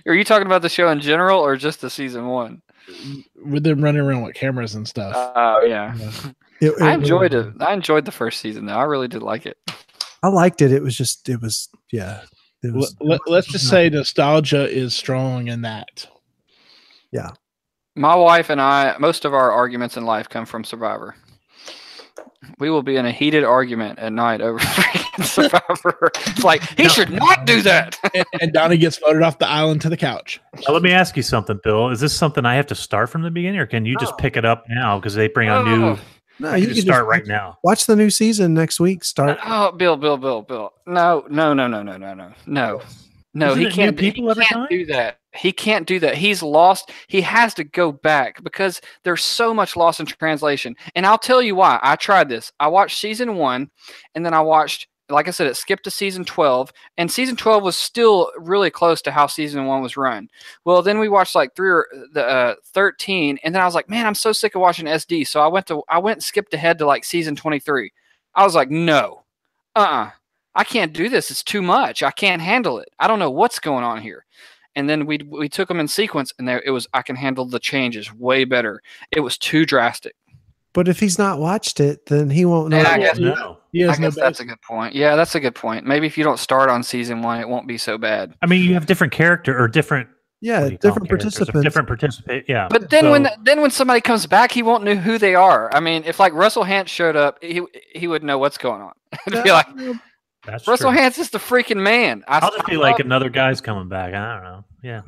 Are you talking about the show in general or just the season 1? With them running around with cameras and stuff. Oh yeah. I enjoyed it. I enjoyed the first season though. I really did like it. I liked it. It was Let's just say nostalgia is strong in that. Yeah. My wife and I, most of our arguments in life come from Survivor. We will be in a heated argument at night over freaking Survivor. It's like, he should not do that. and Donnie gets voted off the island to the couch. Now, let me ask you something, Bill. Is this something I have to start from the beginning, or can you just pick it up now because they bring on new? No, you can can start right now. Watch the new season next week. Start. Oh, Bill. No. No, he can't. People every time? Do that. He can't do that. He's lost. He has to go back because there's so much lost in translation. And I'll tell you why. I tried this. I watched season 1, and then I watched, like I said, it skipped to season 12, and season 12 was still really close to how season 1 was run. Well, then we watched like 13, and then I was like, man, I'm so sick of watching SD. So I went and skipped ahead to like season 23. I was like, no, I can't do this. It's too much. I can't handle it. I don't know what's going on here. And then we took them in sequence, and there it was. I can handle the changes way better. It was too drastic. But if he's not watched it, then he won't know. Yeah, I guess, No. I guess that's a good point. Yeah, that's a good point. Maybe if you don't start on season 1, it won't be so bad. I mean, you have different character or different. Yeah, what do you call different them, characters? participants. Different participate. Yeah. But then when somebody comes back, he won't know who they are. I mean, if like Russell Hantz showed up, he would know what's going on. It'd be like, That's Russell true. Hantz is the freaking man. I'll just be like another guy's coming back. I don't know. Yeah.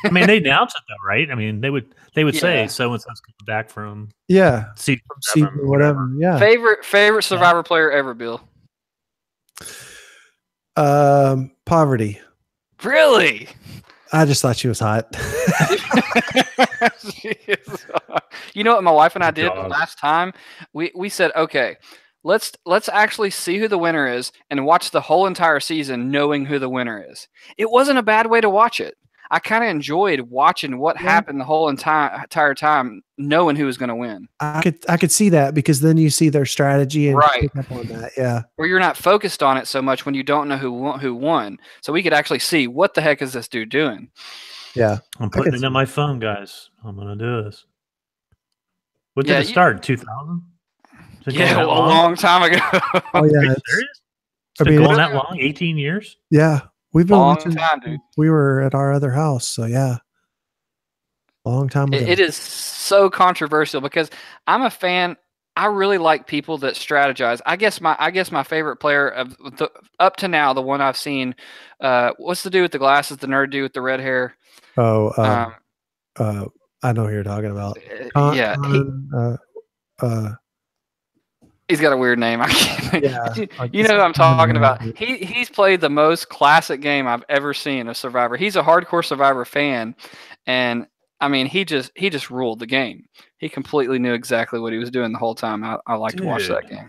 I mean, they announce it though, right? I mean, they would say so and so's coming back from season season whatever. Yeah. Favorite Survivor player ever, Bill? Poverty. Really? I just thought she was hot. You know what my wife and I did last time? We said, okay, let's actually see who the winner is and watch the whole entire season knowing who the winner is. It wasn't a bad way to watch it. I kind of enjoyed watching what happened the whole entire time, knowing who was going to win. I could see that because then you see their strategy and right. pick up on that. Yeah. Where you're not focused on it so much when you don't know who won. So we could actually see what the heck is this dude doing. Yeah. I'm putting it in my phone, guys. I'm going to do this. When did it start? 2000? Yeah, a long time ago. Oh yeah. Are you serious? It's been going that long? 18 years? Yeah. We've been watching. Time, dude. We were at our other house, so yeah. Long time ago. It is so controversial because I'm a fan. I really like people that strategize. I guess my favorite player of up to now, the one I've seen, what's the dude with the glasses, the nerd dude with the red hair? Oh, I know who you're talking about. He's got a weird name. I can't. Yeah, you know what I'm talking about. He's played the most classic game I've ever seen of Survivor. He's a hardcore Survivor fan, and I mean, he just ruled the game. He completely knew exactly what he was doing the whole time. I like to watch that game.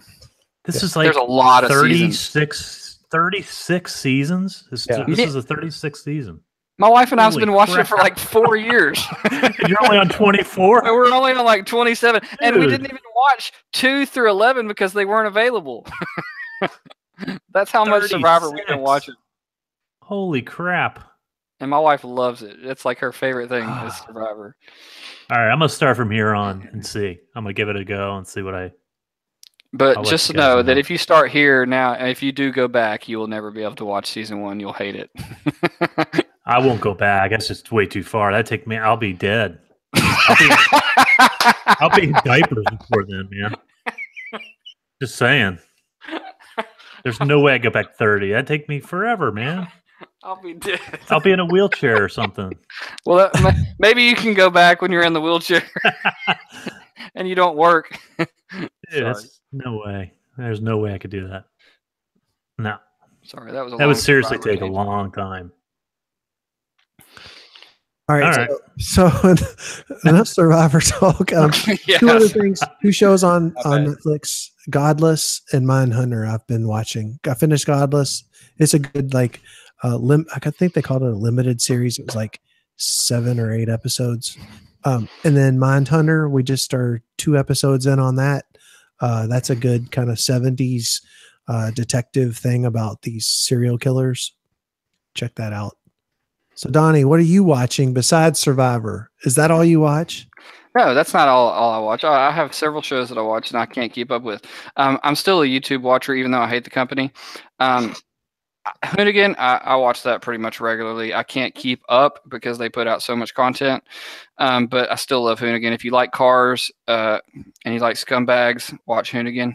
This is like there's a lot of 36 seasons. This is a 36th season. My wife and I have been watching it for like 4 years. You're only on 24? And we're only on like 27. Dude. And we didn't even watch 2 through 11 because they weren't available. That's how 36. Much Survivor we've been watching. Holy crap. And my wife loves it. It's like her favorite thing is Survivor. All right, I'm going to start from here on and see. I'm going to give it a go and see what But just to know that if you start here now, and if you do go back, you will never be able to watch season 1. You'll hate it. I won't go back. That's just way too far. I'll be dead. I'll be in diapers before then, man. Just saying. There's no way I go back 30. That'd take me forever, man. I'll be dead. I'll be in a wheelchair or something. Well, maybe you can go back when you're in the wheelchair and you don't work. Dude, no way. There's no way I could do that. No. Sorry, that would seriously take a long time. All right. So enough Survivor talk. Yes. 2 other things, 2 shows on Netflix, Godless and Mindhunter I've been watching. I finished Godless. It's a good, like, I think they called it a limited series. It was like 7 or 8 episodes. And then Mindhunter, we just are 2 episodes in on that. That's a good kind of 70s detective thing about these serial killers. Check that out. So, Donnie, what are you watching besides Survivor? Is that all you watch? No, that's not all I watch. I have several shows that I watch and I can't keep up with. I'm still a YouTube watcher, even though I hate the company. Hoonigan, I watch that pretty much regularly. I can't keep up because they put out so much content, but I still love Hoonigan. If you like cars and you like scumbags, watch Hoonigan.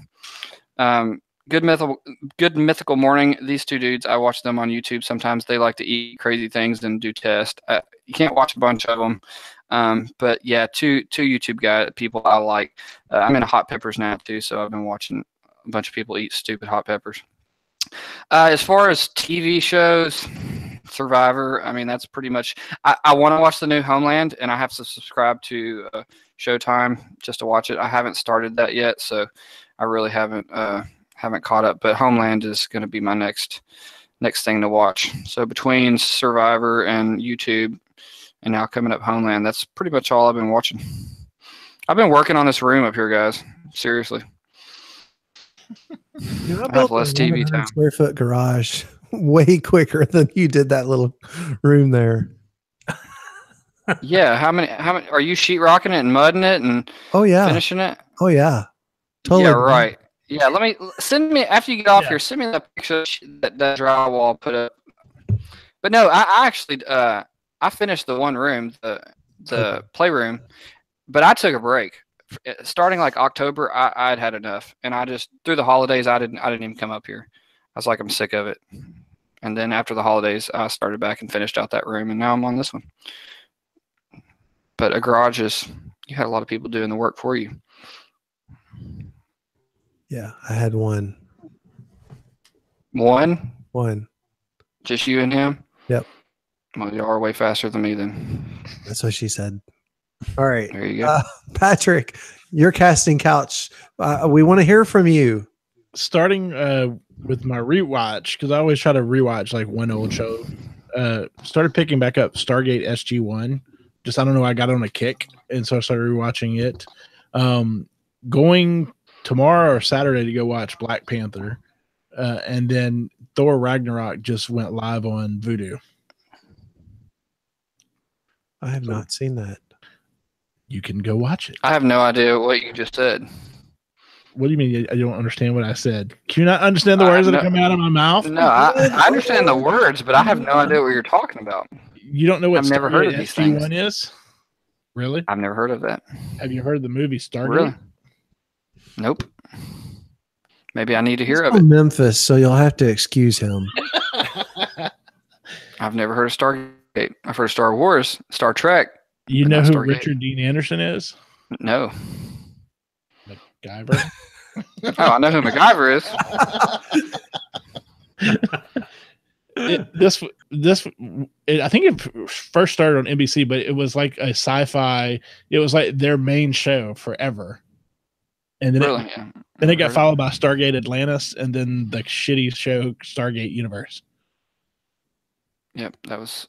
Good Mythical Morning. These 2 dudes, I watch them on YouTube. Sometimes they like to eat crazy things and do tests. You can't watch a bunch of them, but yeah, two YouTube people I like. I'm into hot peppers now too, so I've been watching a bunch of people eat stupid hot peppers. As far as TV shows, Survivor, I mean, that's pretty much. I want to watch the new Homeland, and I have to subscribe to Showtime just to watch it. I haven't started that yet, so I really haven't caught up. But Homeland is going to be my next thing to watch. So between Survivor and YouTube, and now coming up Homeland, that's pretty much all I've been watching. I've been working on this room up here, guys. Seriously. You know, I I have built a less TV 1,100 time. square foot garage way quicker than you did that little room there. Yeah, how many are you sheetrocking it and mudding it and Oh yeah. finishing it? Oh yeah. Totally. Yeah, right. Yeah, send me after you get off Yeah. here. Send me that picture that drywall put up. But no, I actually I finished the one room, the Okay. playroom, but I took a break. Starting like October, I'd had enough, and I just through the holidays I didn't even come up here. I was like, I'm sick of it. And then after the holidays, I started back and finished out that room, and now I'm on this one. But a garage you had a lot of people doing the work for you. Yeah, I had one. One, just you and him. Yep. Well, you are way faster than me then. That's what she said. All right. There you go. Patrick, your casting couch. We want to hear from you. Starting with my rewatch, because I always try to rewatch like one old show. Started picking back up Stargate SG-1. Just, I don't know, I got on a kick, and so I started rewatching it. Going tomorrow or Saturday to go watch Black Panther, and then Thor Ragnarok just went live on Vudu. I have not seen that. You can go watch it. I have no idea what you just said. What do you mean? I don't understand what I said. Can you not understand the words that come out of my mouth? No, I understand the words, but I have no idea what you're talking about. You don't know what I've never heard of Stargate these SG-1 things. is? Really? I've never heard of that. Have you heard of the movie Stargate? Really? Nope. Maybe I need to hear He's of it. from Memphis, so you'll have to excuse him. I've never heard of Stargate. I've heard of Star Wars, Star Trek. You But know not who Stargate. Richard Dean Anderson is? No. MacGyver. Oh, I know who MacGyver is. I think it first started on NBC, but it was like a sci-fi. It was like their main show forever, and then Really? Yeah. then it got Never followed by Stargate Atlantis, and then the shitty show Stargate Universe. Yep, that was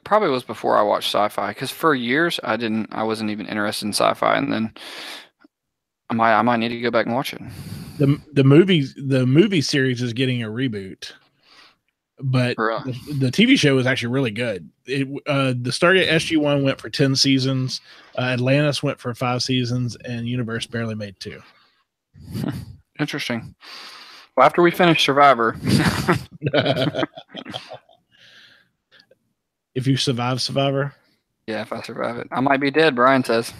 probably was before I watched sci-fi because for years I wasn't even interested in sci-fi, and then I might need to go back and watch it. The movie series is getting a reboot, but Really? the TV show is actually really good. The Stargate SG-1 went for 10 seasons, Atlantis went for 5 seasons, and Universe barely made 2. Interesting. Well, after we finish Survivor, If you survive Survivor. yeah, if I survive it, I might be dead. Brian says.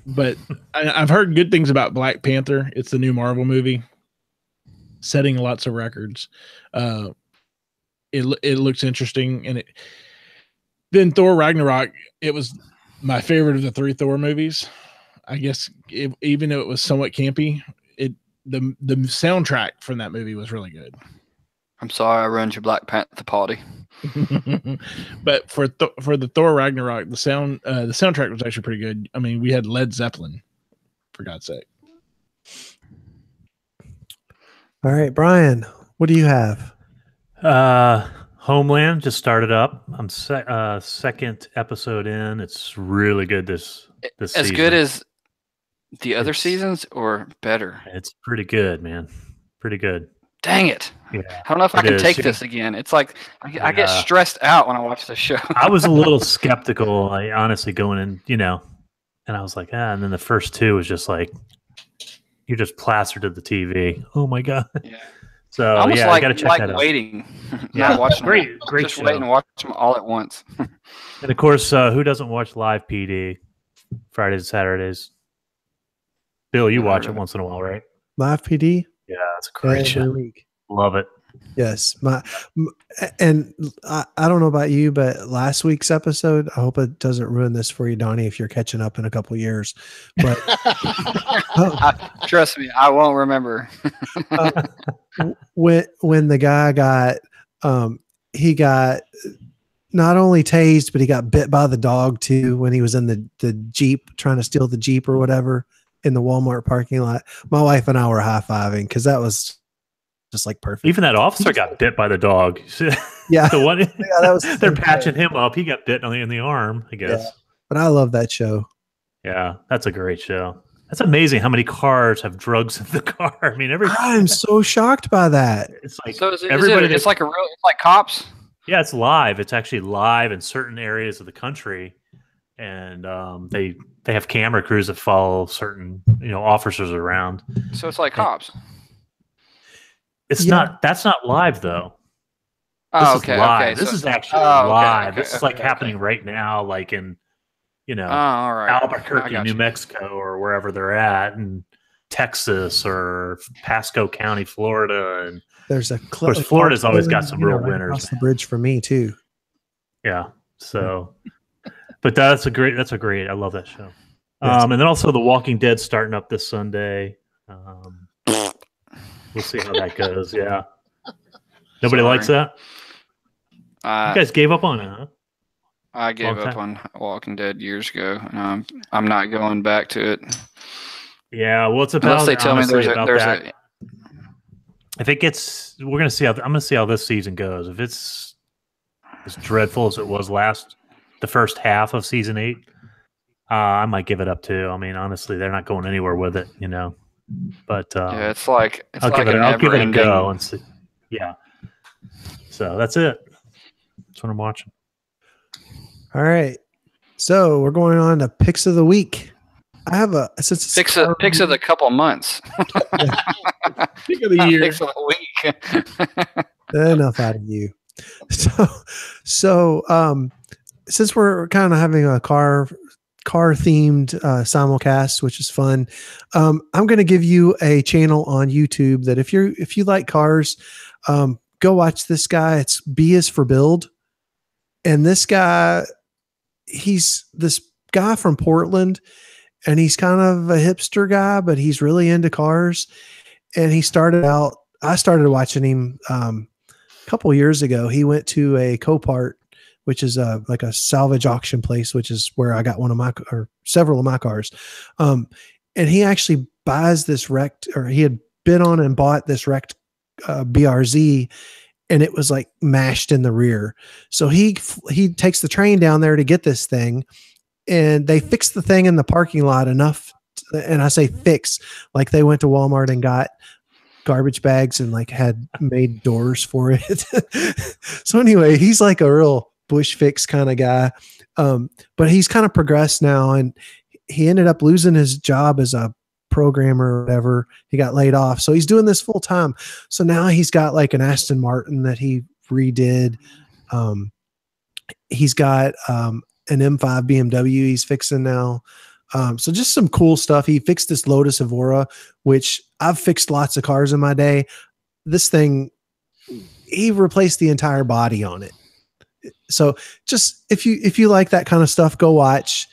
But I've heard good things about Black Panther. It's the new Marvel movie, setting lots of records. It looks interesting, and then Thor Ragnarok. It was my favorite of the 3 Thor movies. I guess even though it was somewhat campy, the soundtrack from that movie was really good. I'm sorry I ruined your Black Panther party. But for the Thor Ragnarok, the soundtrack was actually pretty good. I mean, we had Led Zeppelin, for God's sake. All right, Brian, what do you have? Homeland just started up. I'm second episode in. It's really good this As season. good as the other seasons, or better? It's pretty good, man. Pretty good. Dang it! Yeah, I don't know if I it can is. take this again. It's like I get Yeah. stressed out when I watch this show. I was a little skeptical, honestly, going in, and I was like, and then the first 2 was just like, you're just plastered to the TV. Oh my God. Yeah. So Almost I like, got to check like that out. waiting, Yeah. not watching. Great just show. waiting to watch them all at once. And of course, who doesn't watch Live PD Fridays and Saturdays? Bill, you Never watch heard it of once in a while, right? Live PD? Yeah, it's a great Every show. week. Love it. Yes. And I don't know about you, but last week's episode, I hope it doesn't ruin this for you, Donnie, if you're catching up in a couple years. But Trust me, I won't remember. when the guy got he got not only tased, but he got bit by the dog too when he was in the Jeep trying to steal the Jeep or whatever in the Walmart parking lot. My wife and I were high-fiving because that was just like perfect. Even that officer got bit by the dog. Yeah. The one, Yeah, that was they're patching him up. He got bit in the arm, I guess. Yeah. But I love that show. Yeah, that's a great show. That's amazing how many cars have drugs in the car. I mean, I'm so shocked by that. it's like So everybody. it's like it's like cops. Yeah, it's live. It's actually live in certain areas of the country, and they have camera crews that follow certain officers around. So it's like cops. It's Yeah. not. That's not live though. Oh, This okay, is live. okay. This So, is actually okay, live. okay, This is like okay, happening right now, like in oh, all right. I Albuquerque, got New you. Mexico, or wherever they're at, and Texas or Pasco County, Florida, and There's of course Florida's always got some real right winners. across the bridge for me too. Yeah. So, but that's a great. I love that show. Yes. And then also The Walking Dead starting up this Sunday. We'll see how that goes. Yeah. Nobody Sorry. likes that. You guys gave up on it, huh? I gave up on Walking Dead years ago, and I'm not going back to it. Yeah. Well, it's about. Unless they tell me there's that. If it gets, we're gonna see how. I'm gonna see how this season goes. If it's as dreadful as it was the first half of season 8, I might give it up too. I mean, honestly, they're not going anywhere with it, But yeah, it's like I'll give it a go and see. Yeah. So that's it. That's what I'm watching. All right. So we're going on to picks of the week. I have picks of the couple months. Pick of the year. Picks of the week. Enough out of you. So since we're kind of having a car themed simulcast, which is fun, I'm going to give you a channel on YouTube that if you like cars, go watch this guy. It's B is for Build. And this guy, he's this guy from Portland, and he's kind of a hipster guy, but he's really into cars. And I started watching him a couple years ago. He went to a Copart, which is like a salvage auction place, which is where I got several of my cars. And he actually buys this wrecked, or he had been on and bought this wrecked BRZ, and it was like mashed in the rear. So he takes the train down there to get this thing, and they fixed the thing in the parking lot enough. And I say fix, like they went to Walmart and got garbage bags and like had made doors for it. So anyway, he's like a real bush fix kind of guy. But he's kind of progressed now, and he ended up losing his job as a programmer or whatever. He got laid off. So he's doing this full time. So now he's got like an Aston Martin that he redid. He's got an M5 BMW he's fixing now. So just some cool stuff. He fixed this Lotus Evora, which I've fixed lots of cars in my day. This thing, he replaced the entire body on it. So just if you like that kind of stuff, go watch.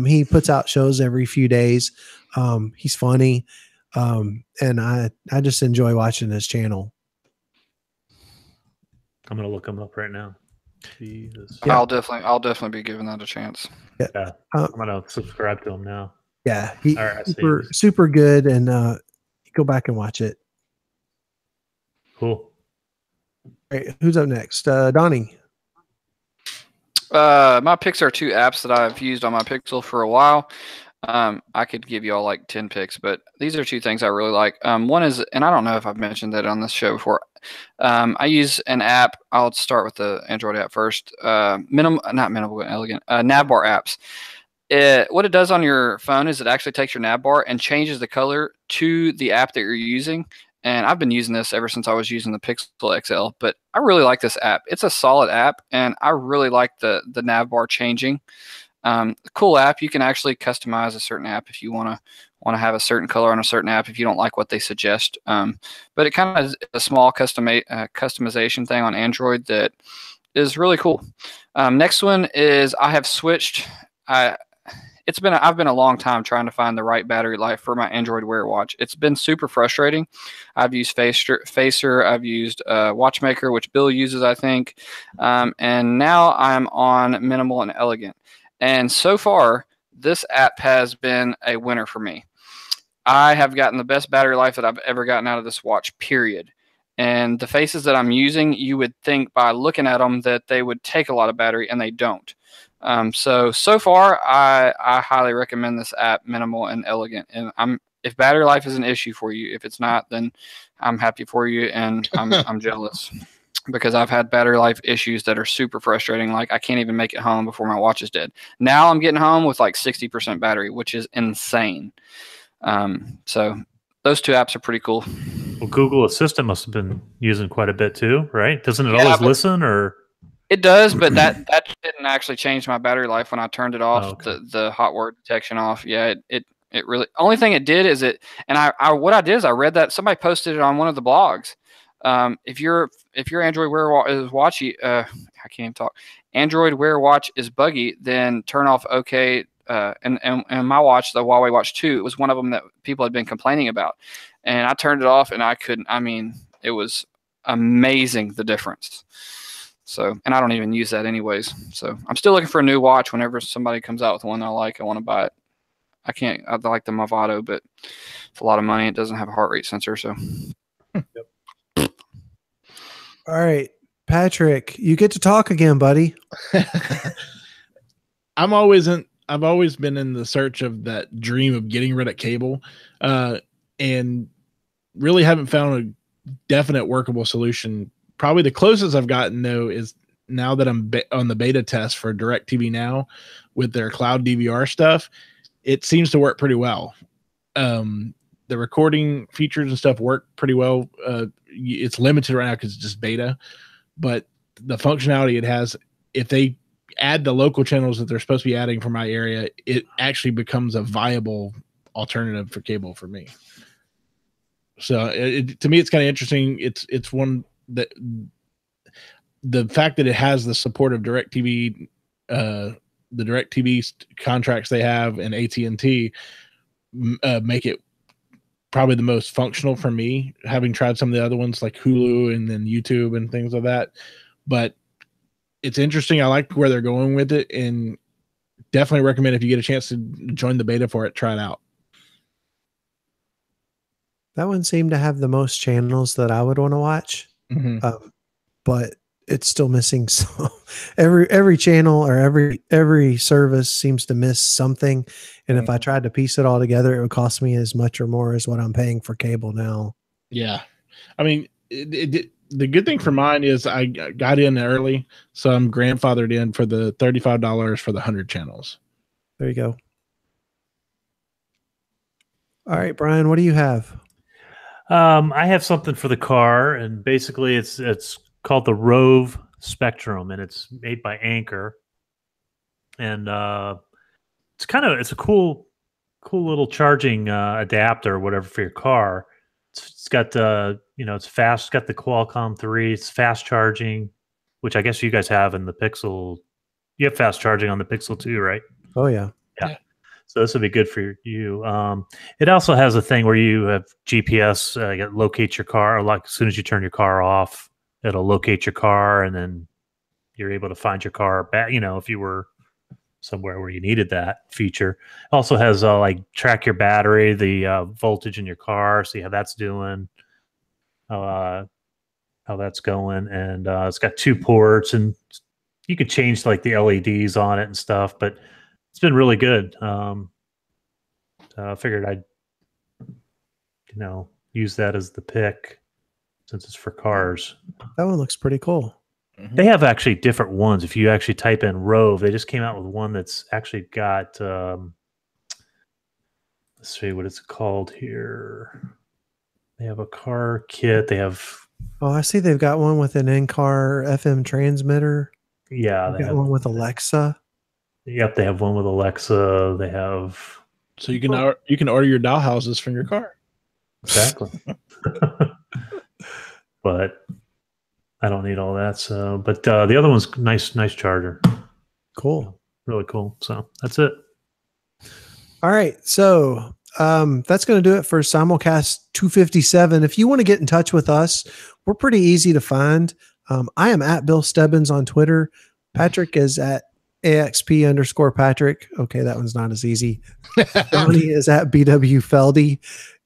He puts out shows every few days. He's funny. And I just enjoy watching his channel. I'm going to look him up right now. Jesus. Yeah. I'll definitely be giving that a chance. Yeah. I'm going to subscribe to him now. Yeah. He's all right, super good. And go back and watch it. Cool. All right, who's up next? Donnie. My picks are 2 apps that I've used on my Pixel for a while. I could give you all like 10 picks, but these are 2 things I really like. One is, and I don't know if I've mentioned that on this show before. I use an app. I'll start with the Android app first. Navbar apps. What it does on your phone is it actually takes your navbar and changes the color to the app that you're using. And I've been using this ever since I was using the Pixel XL, but I really like this app. It's a solid app, and I really like the navbar changing. Cool app. You can actually customize a certain app if you want to have a certain color on a certain app if you don't like what they suggest. But it kind of is a small customization thing on Android that is really cool. Next one is I have switched. I've been a long time trying to find the right battery life for my Android Wear watch. It's been super frustrating. I've used Facer, I've used Watchmaker, which Bill uses, I think, and now I'm on Minimal and Elegant. And so far, this app has been a winner for me. I have gotten the best battery life that I've ever gotten out of this watch, period. And the faces that I'm using, you would think by looking at them that they would take a lot of battery, and they don't. So far, I highly recommend this app, minimal and elegant. And if battery life is an issue for you, if it's not, then I'm happy for you, and I'm jealous because I've had battery life issues that are super frustrating. Like I can't even make it home before my watch is dead. Now I'm getting home with like 60% battery, which is insane. So those two apps are pretty cool. Well, Google Assistant must have been using quite a bit too, right? Doesn't it always listen, or? It does, but that didn't actually change my battery life when I turned it off. Oh, okay. The hot word detection off. Yeah, it really. Only thing it did is it. And what I did is I read that somebody posted it on one of the blogs. If your Android Wear watch is watchy, I can't even talk. Android Wear watch is buggy, then turn off OK. And my watch, the Huawei Watch 2, it was one of them that people had been complaining about, and I turned it off, and I couldn't. I mean, it was amazing the difference. So, and I don't even use that anyways. So I'm still looking for a new watch. Whenever somebody comes out with one I like, I want to buy it. I like the Movado, but it's a lot of money. It doesn't have a heart rate sensor. So. All right, Patrick, you get to talk again, buddy. I've always been in the search of that dream of getting rid of cable, and really haven't found a definite workable solution. Probably the closest I've gotten, though, is now that I'm on the beta test for DirecTV Now with their cloud DVR stuff. It seems to work pretty well. The recording features and stuff work pretty well. It's limited right now because it's just beta, but the functionality it has, if they add the local channels that they're supposed to be adding for my area, it actually becomes a viable alternative for cable for me. So to me, it's kind of interesting. It's one that the fact that it has the support of DirecTV, the DirecTV contracts they have, and AT&T make it probably the most functional for me, having tried some of the other ones like Hulu and then YouTube and things like that. But it's interesting. I like where they're going with it, and definitely recommend if you get a chance to join the beta for it, try it out. That one seemed to have the most channels that I would want to watch, but it's still missing. So every channel or every service seems to miss something. And if I tried to piece it all together, it would cost me as much or more as what I'm paying for cable now. Yeah. I mean, the good thing for mine is I got in early, so I'm grandfathered in for the $35 for the 100 channels. There you go. All right, Brian, what do you have? I have something for the car, and basically it's called the Rove Spectrum, and it's made by Anchor. And it's a cool little charging adapter or whatever for your car. It's got it's fast. It's got the Qualcomm 3. It's fast charging, which I guess you guys have in the Pixel. You have fast charging on the Pixel too, right? Oh yeah. So this will be good for you. It also has a thing where you have GPS. It locates your car. Like as soon as you turn your car off, it'll locate your car, and then you're able to find your car back. If you were somewhere where you needed that feature. It also has track your battery, the voltage in your car, see how that's doing, how that's going, and it's got 2 ports, and you could change like the LEDs on it and stuff. But it's been really good. I figured I'd use that as the pick since it's for cars. That one looks pretty cool. They have actually different ones. If you actually type in Rove, they just came out with one that's actually got, let's see what it's called here. They have a car kit. They have. Oh, I see they've got one with an in-car FM transmitter. Yeah. They got one with Alexa. Yep. They have one with Alexa. They have. So you can order your doll houses from your car. Exactly. But I don't need all that. So, but the other one's nice charger. Cool. Really cool. So that's it. All right. So that's going to do it for Simulcast 257. If you want to get in touch with us, we're pretty easy to find. I am at Bill Stebbins on Twitter. Patrick is at AXP_Patrick. Okay, that one's not as easy. Donnie is at BW Feldy.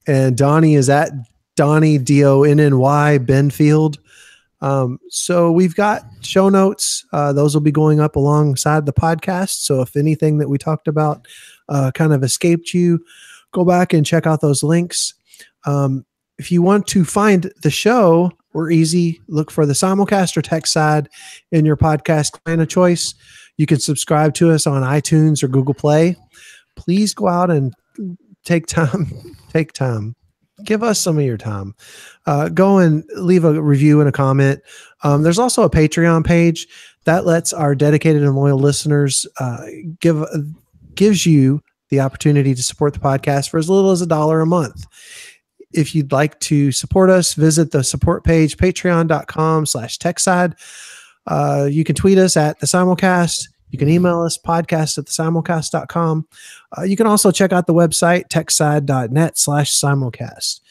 And Donnie is at Donnie, Donny Benfield. So we've got show notes. Those will be going up alongside the podcast. So if anything that we talked about kind of escaped you, go back and check out those links. If you want to find the show, we're easy. Look for the Simulcast or Tech Side in your podcast client of choice. You can subscribe to us on iTunes or Google Play. Please go out and take time. Give us some of your time. Go and leave a review and a comment. There's also a Patreon page that lets our dedicated and loyal listeners gives you the opportunity to support the podcast for as little as $1 a month. If you'd like to support us, visit the support page, patreon.com/techside. You can tweet us at the Simulcast. You can email us, podcast@thesimulcast.com. You can also check out the website, techside.net/simulcast.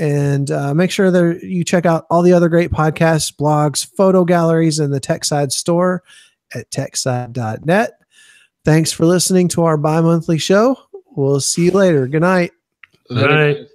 And make sure that you check out all the other great podcasts, blogs, photo galleries, and the TechSide store at techside.net. Thanks for listening to our bi-monthly show. We'll see you later. Good night. Good night.